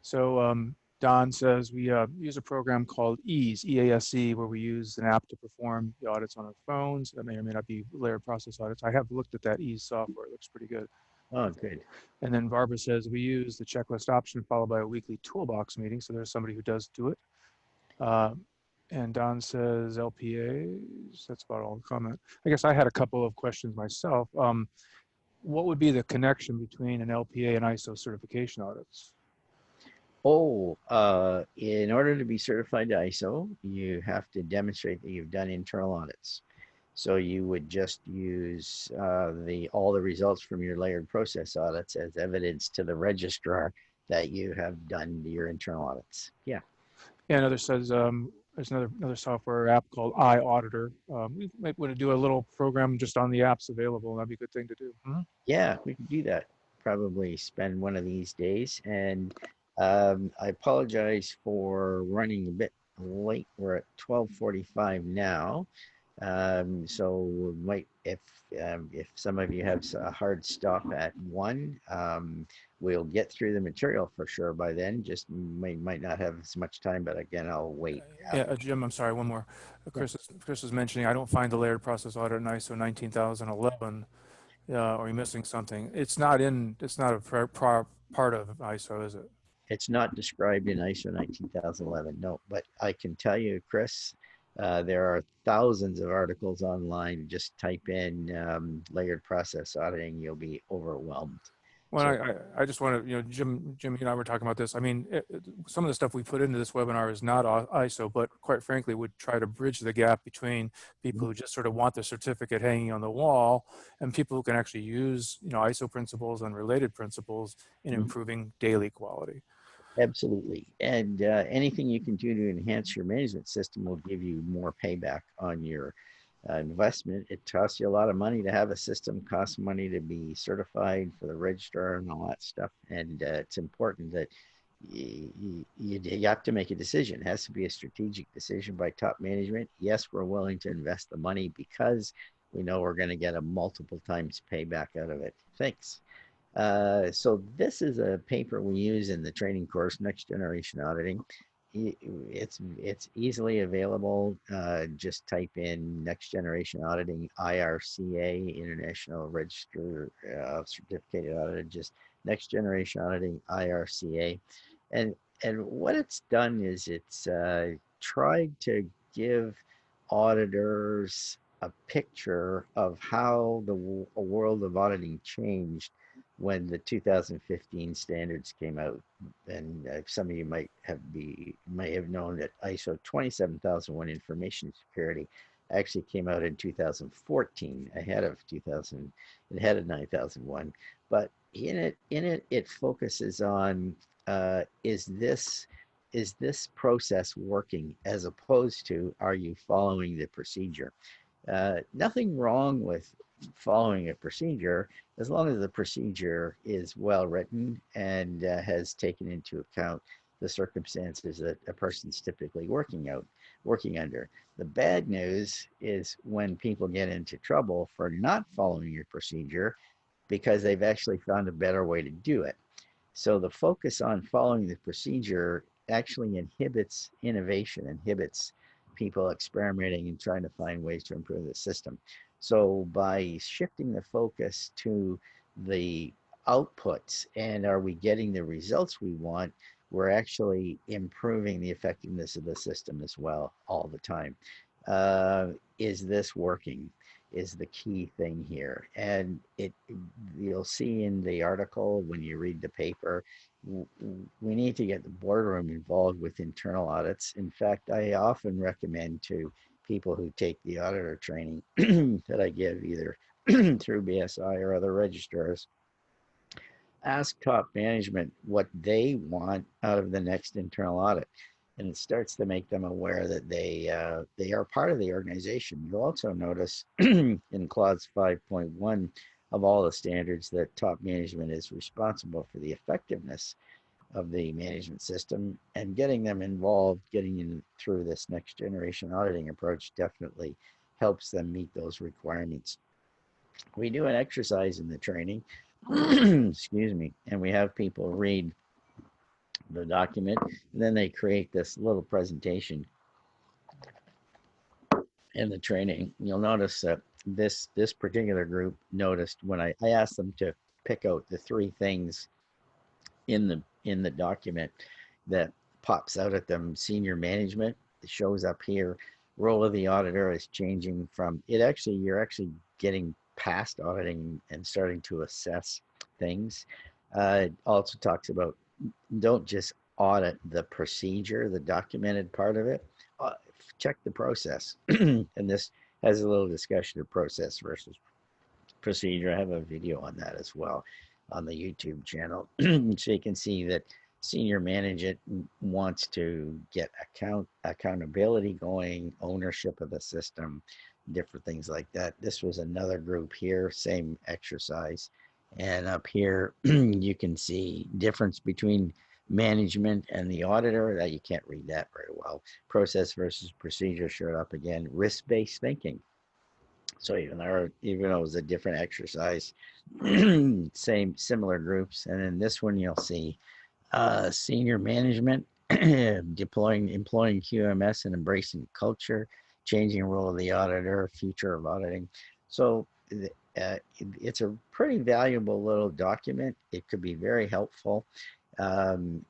So Don says we use a program called EASE, EASE, where we use an app to perform the audits on our phones. That may or may not be layered process audits. I have looked at that EASE software. It looks pretty good. Oh, good. And then Barbara says we use the checklist option followed by a weekly toolbox meeting. So there's somebody who does do it. And Don says LPAs. That's about all the comment. I guess I had a couple of questions myself. What would be the connection between an LPA and ISO certification audits? Oh, in order to be certified to ISO, you have to demonstrate that you've done internal audits. So you would just use all the results from your layered process audits as evidence to the registrar that you have done your internal audits. Yeah. Yeah, another says there's another software app called iAuditor. We might want to do a little program just on the apps available. That'd be a good thing to do. Yeah, we can do that. Probably spend one of these days. And I apologize for running a bit late. We're at 12:45 now. So we might, if some of you have a hard stop at 1, we'll get through the material for sure by then. Just might not have as much time, but again, I'll wait. Yeah, Jim, I'm sorry, one more. Yeah. Chris was mentioning, I don't find the layered process audit in ISO 19011. Are you missing something? It's not a part of ISO, is it? It's not described in ISO 19011, no, but I can tell you, Chris, there are thousands of articles online. Just type in layered process auditing, you'll be overwhelmed. Well, So I just want to, Jim, you and I were talking about this. I mean, some of the stuff we put into this webinar is not ISO, but quite frankly, would try to bridge the gap between people who just sort of want the certificate hanging on the wall and people who can actually use, ISO principles and related principles in improving daily quality. absolutely. And anything you can do to enhance your management system will give you more payback on your investment. It costs you a lot of money to have a system, costs money to be certified for the registrar and all that stuff. And it's important that you have to make a decision. It has to be a strategic decision by top management. Yes, we're willing to invest the money because we know we're going to get a multiple times payback out of it. Thanks. So this is a paper we use in the training course, Next Generation Auditing. It's easily available. Just type in Next Generation Auditing IRCA, International Register of Certificated Auditor, just Next Generation Auditing IRCA. And what it's done is it's tried to give auditors a picture of how the world of auditing changed when the 2015 standards came out. And some of you might have known that ISO 27001 information security actually came out in 2014, ahead of 9001. But in it it focuses on is this process working, as opposed to are you following the procedure. Nothing wrong with following a procedure as long as the procedure is well written and has taken into account the circumstances that a person's typically working under. The bad news is when people get into trouble for not following your procedure because they've actually found a better way to do it. So the focus on following the procedure actually inhibits innovation, inhibits people experimenting and trying to find ways to improve the system. So by shifting the focus to the outputs and are we getting the results we want, we're actually improving the effectiveness of the system as well all the time. Is this working? Is the key thing here. And you'll see in the article when you read the paper, we need to get the boardroom involved with internal audits. In fact, I often recommend to people who take the auditor training that I give either through BSI or other registrars, ask top management what they want out of the next internal audit. And it starts to make them aware that they are part of the organization. You'll also notice in clause 5.1 of all the standards that top management is responsible for the effectiveness of the management system, and getting them involved, getting in through this next generation auditing approach definitely helps them meet those requirements. We do an exercise in the training, excuse me, and we have people read the document, and then they create this little presentation in the training. You'll notice that this particular group noticed when I asked them to pick out the 3 things in the document that pops out at them. Senior management, it shows up here. Role of the auditor is changing from you're actually getting past auditing and starting to assess things. It also talks about don't just audit the procedure, the documented part of it. Check the process. And this has a little discussion of process versus procedure. I have a video on that as well on the YouTube channel. So you can see that senior management wants to get accountability going, ownership of the system, different things like that. This was another group here, same exercise. And up here, you can see difference between management and the auditor. That you can't read that very well. Process versus procedure showed up again. Risk-based thinking. So even though it was a different exercise, similar groups. And in this one, you'll see senior management employing QMS and embracing culture, changing role of the auditor, future of auditing. So it's a pretty valuable little document. It could be very helpful. In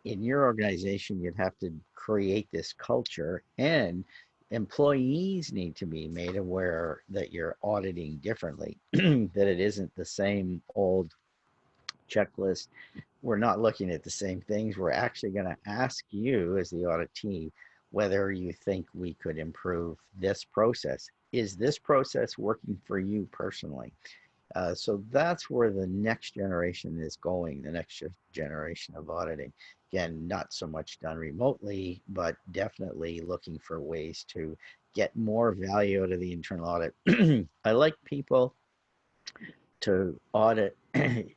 your organization, you'd have to create this culture, and employees need to be made aware that you're auditing differently, that it isn't the same old checklist. We're not looking at the same things. We're actually going to ask you as the auditee whether you think we could improve this process. Is this process working for you personally? So that's where the next generation is going, the next generation of auditing. Again, not so much done remotely, but definitely looking for ways to get more value out of the internal audit. I like people to audit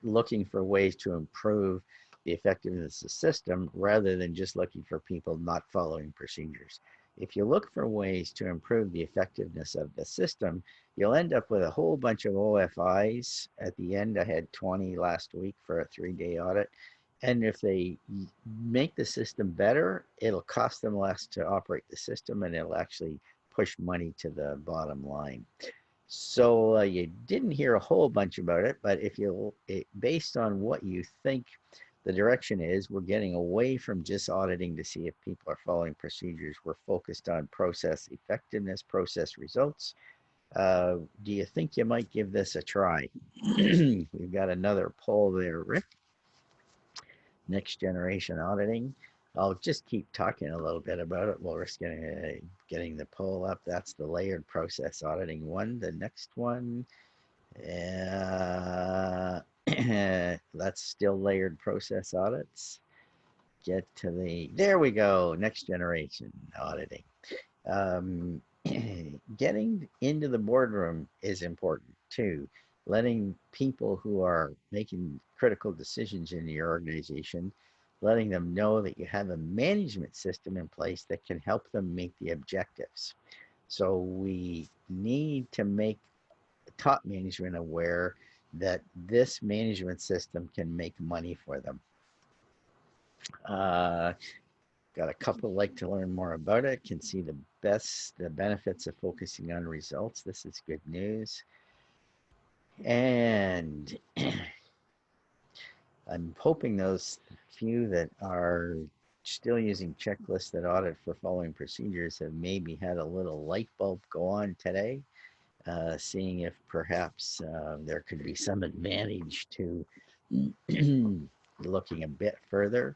looking for ways to improve the effectiveness of the system rather than just looking for people not following procedures. If you look for ways to improve the effectiveness of the system, you'll end up with a whole bunch of OFIs. At the end, I had 20 last week for a 3-day audit. And if they make the system better, it'll cost them less to operate the system, and it'll actually push money to the bottom line. So you didn't hear a whole bunch about it, but if based on what you think the direction is, we're getting away from just auditing to see if people are following procedures. We're focused on process effectiveness, process results. Do you think you might give this a try? We've got another poll there, Rick. Next generation auditing. I'll just keep talking a little bit about it while we're getting the poll up. That's the layered process auditing one. The next one, that's still layered process audits. Get to there we go, next generation auditing. Getting into the boardroom is important too. Letting people who are making critical decisions in your organization, letting them know that you have a management system in place that can help them meet the objectives. So we need to make top management aware that this management system can make money for them. Got a couple like to learn more about it, can see the benefits of focusing on results. This is good news. And I'm hoping those few that are still using checklists that audit for following procedures have maybe had a little light bulb go on today, seeing if perhaps there could be some advantage to looking a bit further.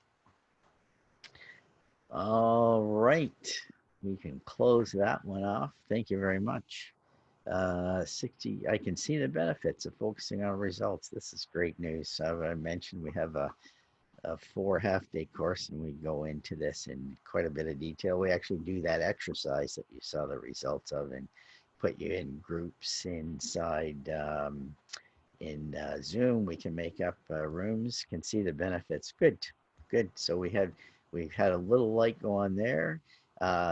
All right, we can close that one off. Thank you very much. 60, I can see the benefits of focusing on results. This is great news. I mentioned we have a 4 half-day course, and we go into this in quite a bit of detail. We actually do that exercise that you saw the results of and put you in groups inside in Zoom. We can make up rooms, can see the benefits. Good. So we've had a little light go on there.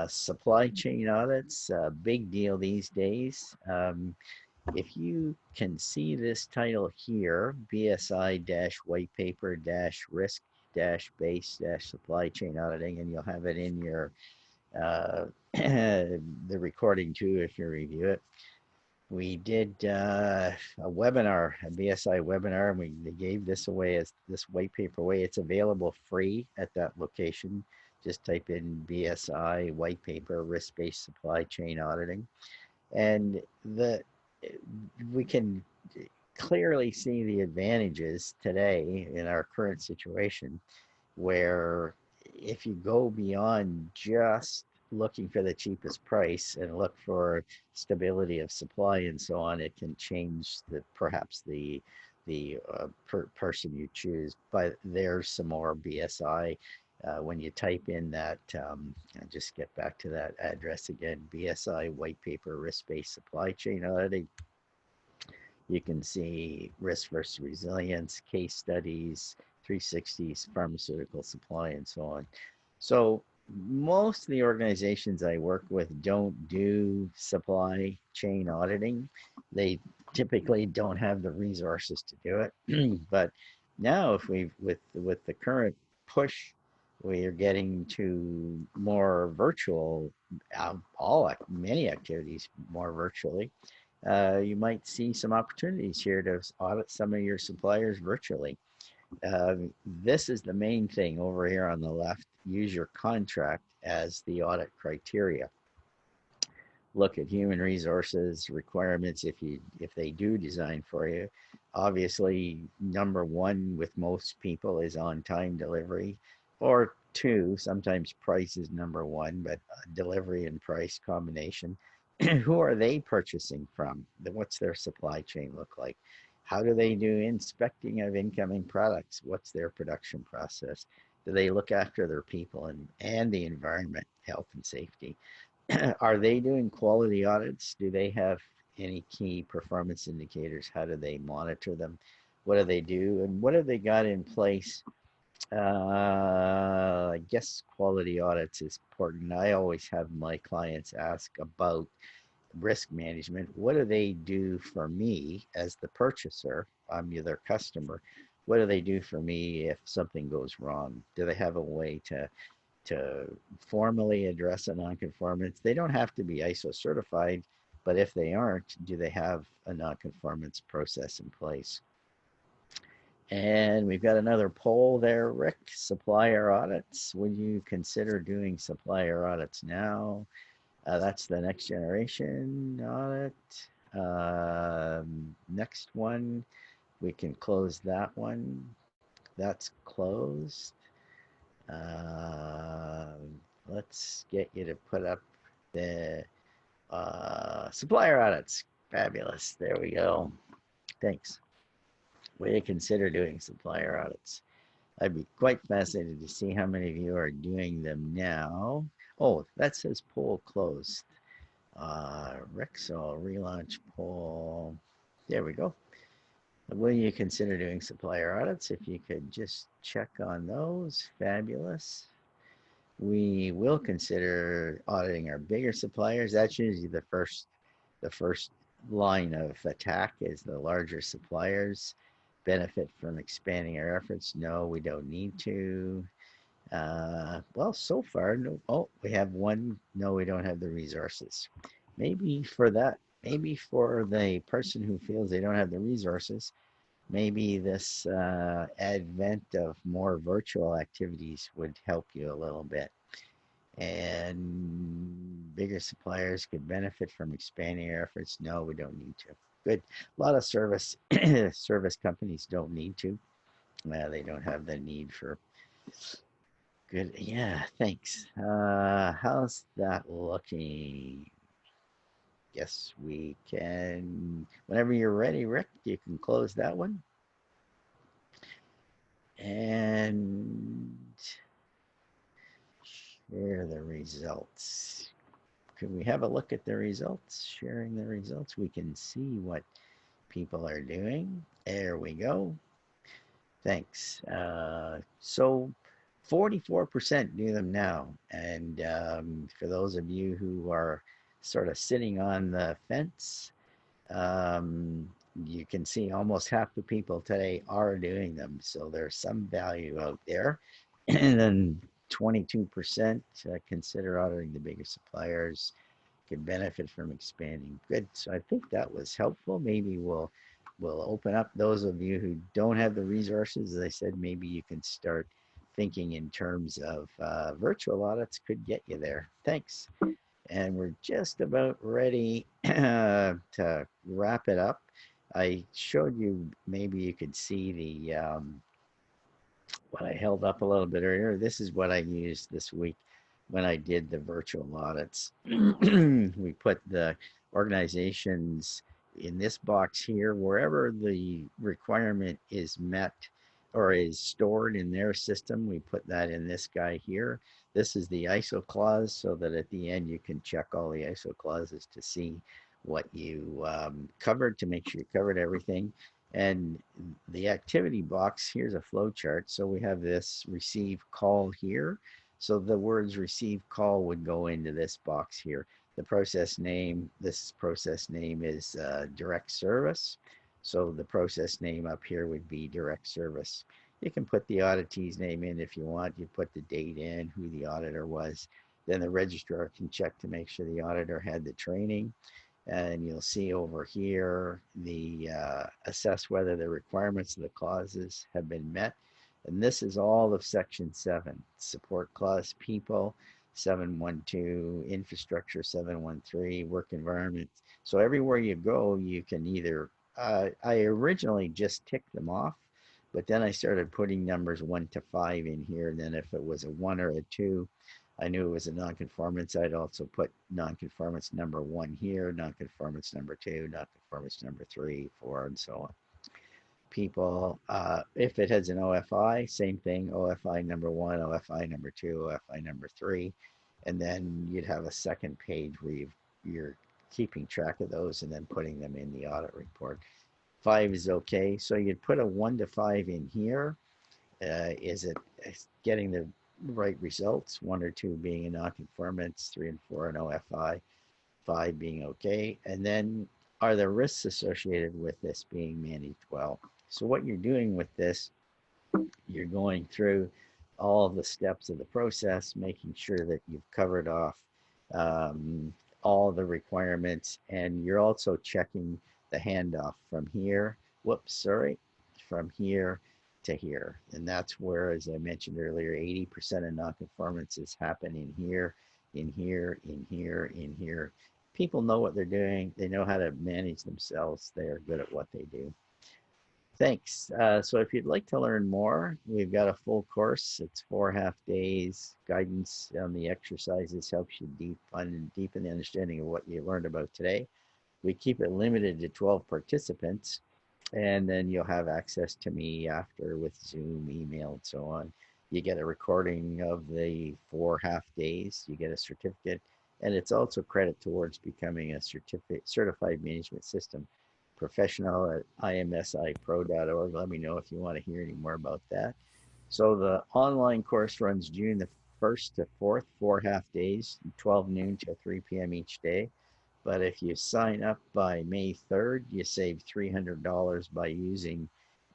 Supply chain audits, big deal these days. If you can see this title here, BSI-white paper-risk-base supply chain auditing, and you'll have it in your the recording too if you review it. We did a webinar, a BSI webinar, and they gave this away as this white paper away. It's available free at that location. Just type in BSI white paper risk-based supply chain auditing, and we can clearly see the advantages today in our current situation, where if you go beyond just looking for the cheapest price and look for stability of supply and so on, it can change perhaps the person you choose. But there's some more BSI. When you type in that, I'll just get back to that address again, BSI white paper risk-based supply chain auditing. You can see risk versus resilience, case studies, 360s, pharmaceutical supply, and so on. So most of the organizations I work with don't do supply chain auditing. They typically don't have the resources to do it. But now, if we with the current push, we are getting to more virtual, many activities more virtually. You might see some opportunities here to audit some of your suppliers virtually. This is the main thing over here on the left. Use your contract as the audit criteria. Look at human resources requirements if they do design for you. Obviously, number one with most people is on-time delivery, or two, sometimes price is number one, but delivery and price combination. Who are they purchasing from? What's their supply chain look like? How do they do inspecting of incoming products? What's their production process? Do they look after their people and the environment, health and safety? Are they doing quality audits? Do they have any key performance indicators? How do they monitor them? What do they do? And what have they got in place? I guess quality audits is important. I always have my clients ask about risk management. What do they do for me as the purchaser? I'm their customer. What do they do for me if something goes wrong? Do they have a way to formally address a nonconformance? They don't have to be ISO certified, but if they aren't, do they have a nonconformance process in place? And we've got another poll there, Rick. Supplier audits. Would you consider doing supplier audits now? That's the next generation audit. Next one, we can close that one. That's closed. Let's get you to put up the supplier audits. Fabulous. There we go. Thanks. Way to consider doing supplier audits. I'd be quite fascinated to see how many of you are doing them now. Oh, that says poll closed. Rexall relaunch poll. There we go. Will you consider doing supplier audits? If you could just check on those. Fabulous. We will consider auditing our bigger suppliers. That's usually the first line of attack is the larger suppliers. Benefit from expanding our efforts? No, we don't need to. Well, so far, no. Oh, we have one. No, we don't have the resources. Maybe for that, maybe for the person who feels they don't have the resources, maybe this advent of more virtual activities would help you a little bit. And bigger suppliers could benefit from expanding our efforts. No, we don't need to. Good. A lot of service companies don't need to. They don't have the need for. Good. Yeah, thanks. How's that looking? Guess we can, whenever you're ready, Rick, you can close that one. And share the results. Can we have a look at the results? Sharing the results. We can see what people are doing. There we go. Thanks. So 44% do them now. And for those of you who are sort of sitting on the fence, you can see almost half the people today are doing them. So there's some value out there. And then 22% consider auditing the bigger suppliers, could benefit from expanding. Good. So I think that was helpful. Maybe we'll open up those of you who don't have the resources. As I said, maybe you can start thinking in terms of virtual audits could get you there. Thanks. And we're just about ready to wrap it up. I showed you, maybe you could see the what I held up a little bit earlier. This is what I used this week when I did the virtual audits. We put the organization's in this box here, wherever the requirement is met or is stored in their system, we put that in this guy here. This is the ISO clause, so that at the end you can check all the ISO clauses to see what you covered, to make sure you covered everything. And the activity box, here's a flow chart. So we have this receive call here. So the words receive call would go into this box here. The process name, this process name is direct service. So the process name up here would be direct service. You can put the auditee's name in if you want. You put the date in, who the auditor was. Then the registrar can check to make sure the auditor had the training. And you'll see over here the assess whether the requirements of the clauses have been met. And this is all of section 7, support clause, people, 712, infrastructure, 713, work environment. So everywhere you go, you can either, I originally just ticked them off, but then I started putting numbers 1 to 5 in here. And then if it was a 1 or a 2, I knew it was a nonconformance. I'd also put nonconformance number 1 here, nonconformance number 2, nonconformance number 3, 4, and so on. People, if it has an OFI, same thing, OFI number 1, OFI number 2, OFI number 3, and then you'd have a second page where you're keeping track of those and then putting them in the audit report. 5 is okay, so you'd put a 1 to 5 in here. Is it getting the right results? 1 or 2 being a nonconformance, 3 and 4 an OFI, 5 being okay. And then are there risks associated with this being managed well? So what you're doing with this, you're going through all of the steps of the process, making sure that you've covered off all the requirements, and you're also checking the handoff from here, from here to here. And that's where, as I mentioned earlier, 80% of nonconformances happen in here, in here, in here, in here. People know what they're doing. They know how to manage themselves. They are good at what they do. Thanks. So if you'd like to learn more, we've got a full course. It's 4 half days. Guidance on the exercises helps you deepen the understanding of what you learned about today. We keep it limited to 12 participants, and then you'll have access to me after with Zoom, email, and so on. You get a recording of the 4 half days. You get a certificate, and it's also credit towards becoming a certified management system professional at imsipro.org. Let me know if you want to hear any more about that. So the online course runs June the 1st to 4th, 4 half days, 12 noon to 3 p.m. each day. But if you sign up by May 3rd, you save $300 by using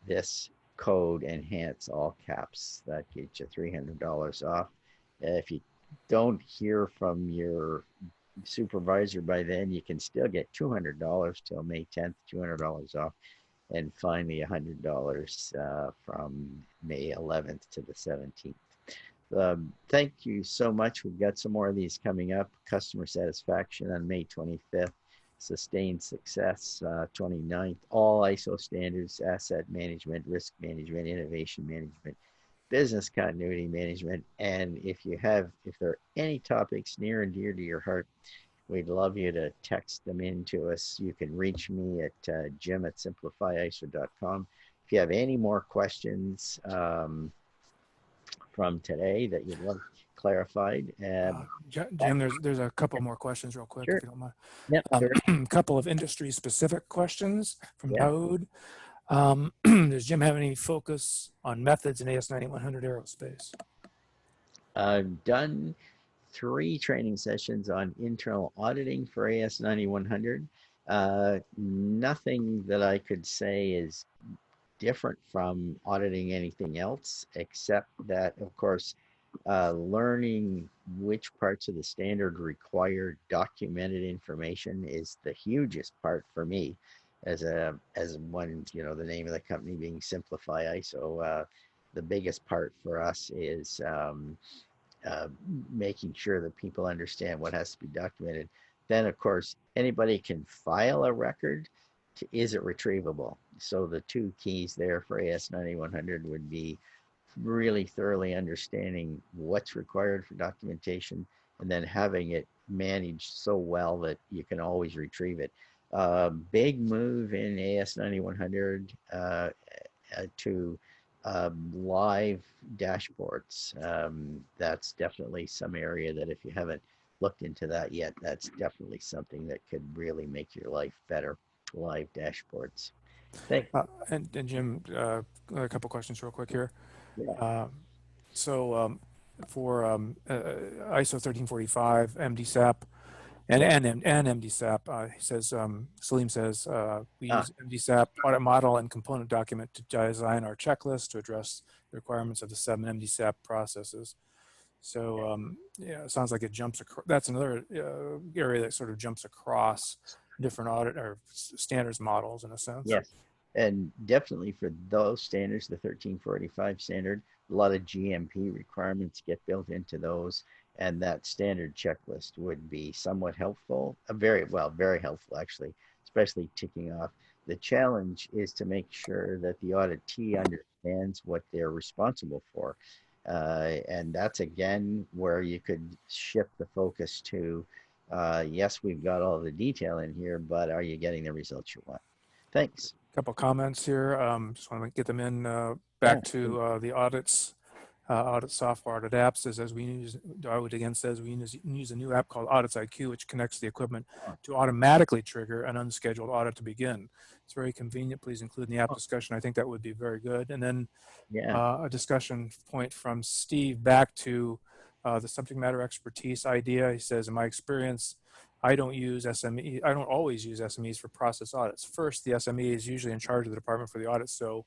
this code ENHANCE, all caps. That gets you $300 off. If you don't hear from your supervisor by then, you can still get $200 till May 10th, $200 off, and finally $100 from May 11th to the 17th. Thank you so much. We've got some more of these coming up. Customer satisfaction on May 25th. Sustained success 29th. All ISO standards, asset management, risk management, innovation management, business continuity management. And if there are any topics near and dear to your heart, we'd love you to text them in to us. You can reach me at jim@simplifyiso.com. If you have any more questions from today that you'd like clarified. Jim, there's a couple more questions real quick, Sure. if you don't mind. Yep, sure. A couple of industry specific questions from Yeah. Toad. Does Jim have any focus on methods in AS9100 aerospace? I've done 3 training sessions on internal auditing for AS9100. Nothing that I could say is different from auditing anything else, except that, of course, learning which parts of the standard require documented information is the hugest part for me as one, the name of the company being Simplify ISO. The biggest part for us is making sure that people understand what has to be documented. Then, of course, anybody can file a record. Is it retrievable? So the 2 keys there for AS9100 would be really thoroughly understanding what's required for documentation, and then having it managed so well that you can always retrieve it. Big move in AS 9100 to live dashboards. That's definitely some area that if you haven't looked into that yet, that's definitely something that could really make your life better. Live dashboards. Thank And Jim, a couple questions real quick here. you. Uh, so for ISO 1345, MDSAP, and MDSAP, he says, Salim says, we Ah, use MDSAP audit model and component document to design our checklist to address the requirements of the 7 MDSAP processes. So yeah, it sounds like it jumps across. That's another area that sort of jumps across different audit or standards models in a sense. yes. And definitely for those standards, the 1345 standard, a lot of GMP requirements get built into those. And that standard checklist would be somewhat helpful, very helpful actually, especially ticking off. The challenge is to make sure that the auditee understands what they're responsible for. And that's again where you could shift the focus to, yes, we've got all the detail in here, but are you getting the results you want? Thanks. Couple comments here. Just want to get them in Yeah. back to the audits. Audit software, audit apps is as we use, Darwood again says we use a new app called Audits IQ, which connects the equipment to automatically trigger an unscheduled audit to begin. It's very convenient. Please include in the app discussion. I think that would be very good. And then Yeah. a discussion point from Steve back to the subject matter expertise idea. He says, in my experience, I don't always use SMEs for process audits. First, the SME is usually in charge of the department for the audit, so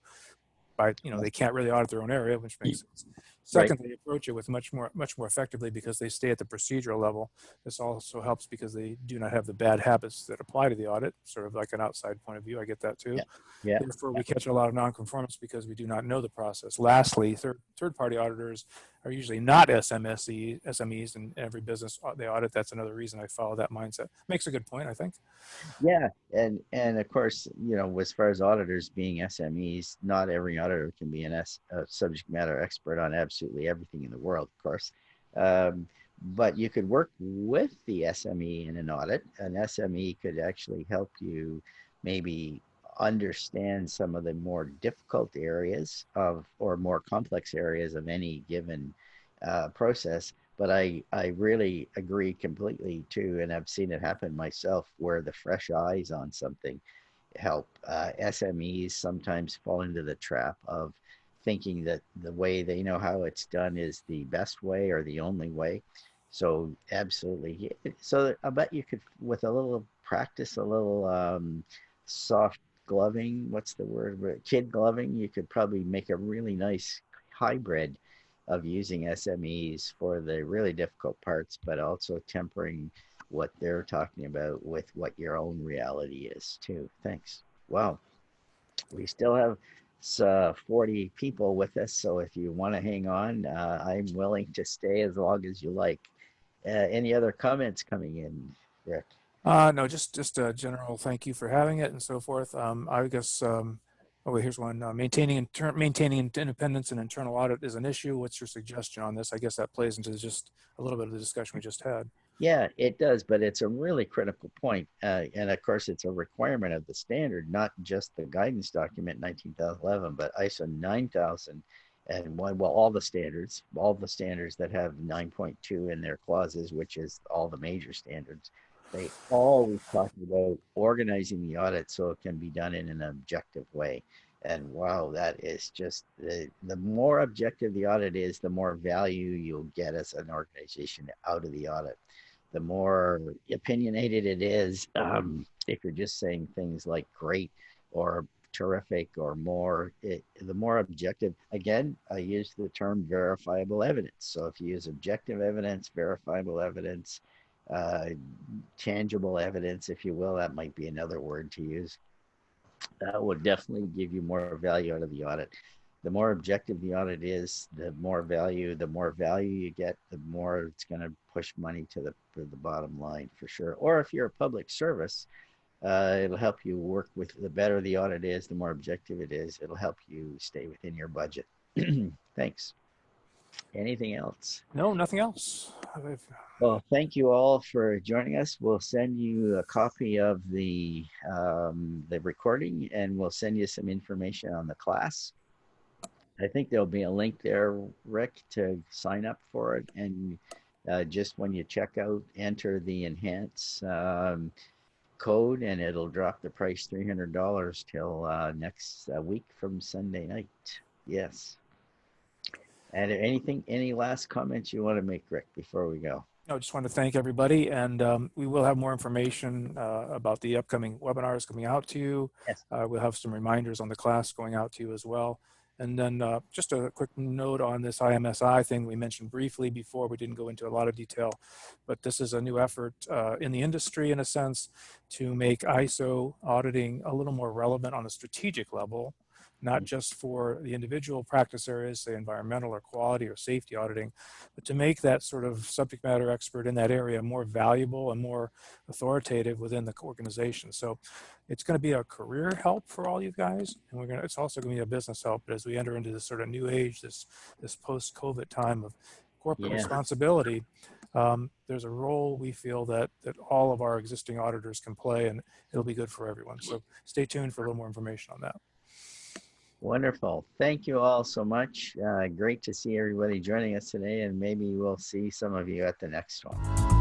they can't really audit their own area, which makes sense. Right. Second, they approach it with much more effectively because they stay at the procedural level. This also helps because they do not have the bad habits that apply to the audit, sort of like an outside point of view. I get that too. Yeah. Yeah. Therefore, we catch a lot of nonconformance because we do not know the process. Lastly, third-party auditors are usually not SMEs in every business they audit. That's another reason I follow that mindset. Makes a good point, I think. Yeah. And of course, as far as auditors being SMEs, not every auditor can be a subject matter expert on absolutely everything in the world, of course. Um, but you could work with the SME in an audit. An SME could actually help you maybe understand some of the more difficult areas or more complex areas of any given process. But I really agree completely too, and I've seen it happen myself where the fresh eyes on something help. SMEs sometimes fall into the trap of thinking that the way they know how it's done is the best way or the only way. So absolutely. So I bet you could, with a little practice, a little soft gloving, what's the word? Kid gloving, you could probably make a really nice hybrid of using SMEs for the really difficult parts, but also tempering what they're talking about with what your own reality is too. Thanks. Wow. We still have 40 people with us, so if you want to hang on, I'm willing to stay as long as you like. Any other comments coming in, Rick? No, just a general thank you for having it and so forth. I guess, oh, here's one. Maintaining independence and internal audit is an issue. What's your suggestion on this? I guess that plays into just a little bit of the discussion we just had. Yeah, it does, but it's a really critical point. And of course, it's a requirement of the standard, not just the guidance document 19,011, but ISO 9000 and all the standards that have 9.2 in their clauses, which is all the major standards. They always talk about organizing the audit so it can be done in an objective way. And wow, that is just the more objective the audit is, the more value you'll get as an organization out of the audit. The more opinionated it is, if you're just saying things like great or terrific or the more objective, again, I use the term verifiable evidence. So if you use objective evidence, verifiable evidence, uh, tangible evidence, if you will, that might be another word to use, that would definitely give you more value out of the audit. The more objective the audit is, the more value you get, the more it's going to push money to the bottom line for sure. Or if you're a public service, it'll help you work with, the better the audit is, the more objective it is, it'll help you stay within your budget. Thanks. Anything else? No, nothing else. Well, thank you all for joining us. We'll send you a copy of the recording, and we'll send you some information on the class. I think there'll be a link there, Rick, to sign up for it. And just when you check out, enter the enhance code, and it'll drop the price $300 till next week from Sunday night. Yes. And any last comments you want to make, Rick, before we go? I just want to thank everybody, and we will have more information about the upcoming webinars coming out to you. Yes. We'll have some reminders on the class going out to you as well. And then just a quick note on this IMSI thing we mentioned briefly before. We didn't go into a lot of detail, but this is a new effort in the industry, in a sense, to make ISO auditing a little more relevant on a strategic level, not just for the individual practice areas, say environmental or quality or safety auditing, but to make that sort of subject matter expert in that area more valuable and more authoritative within the organization. So it's going to be a career help for all you guys, and it's also going to be a business help. But as we enter into this sort of new age, this post-COVID time of corporate responsibility, there's a role we feel that all of our existing auditors can play, and it'll be good for everyone. So stay tuned for a little more information on that. Wonderful. Thank you all so much. Great to see everybody joining us today, and maybe we'll see some of you at the next one.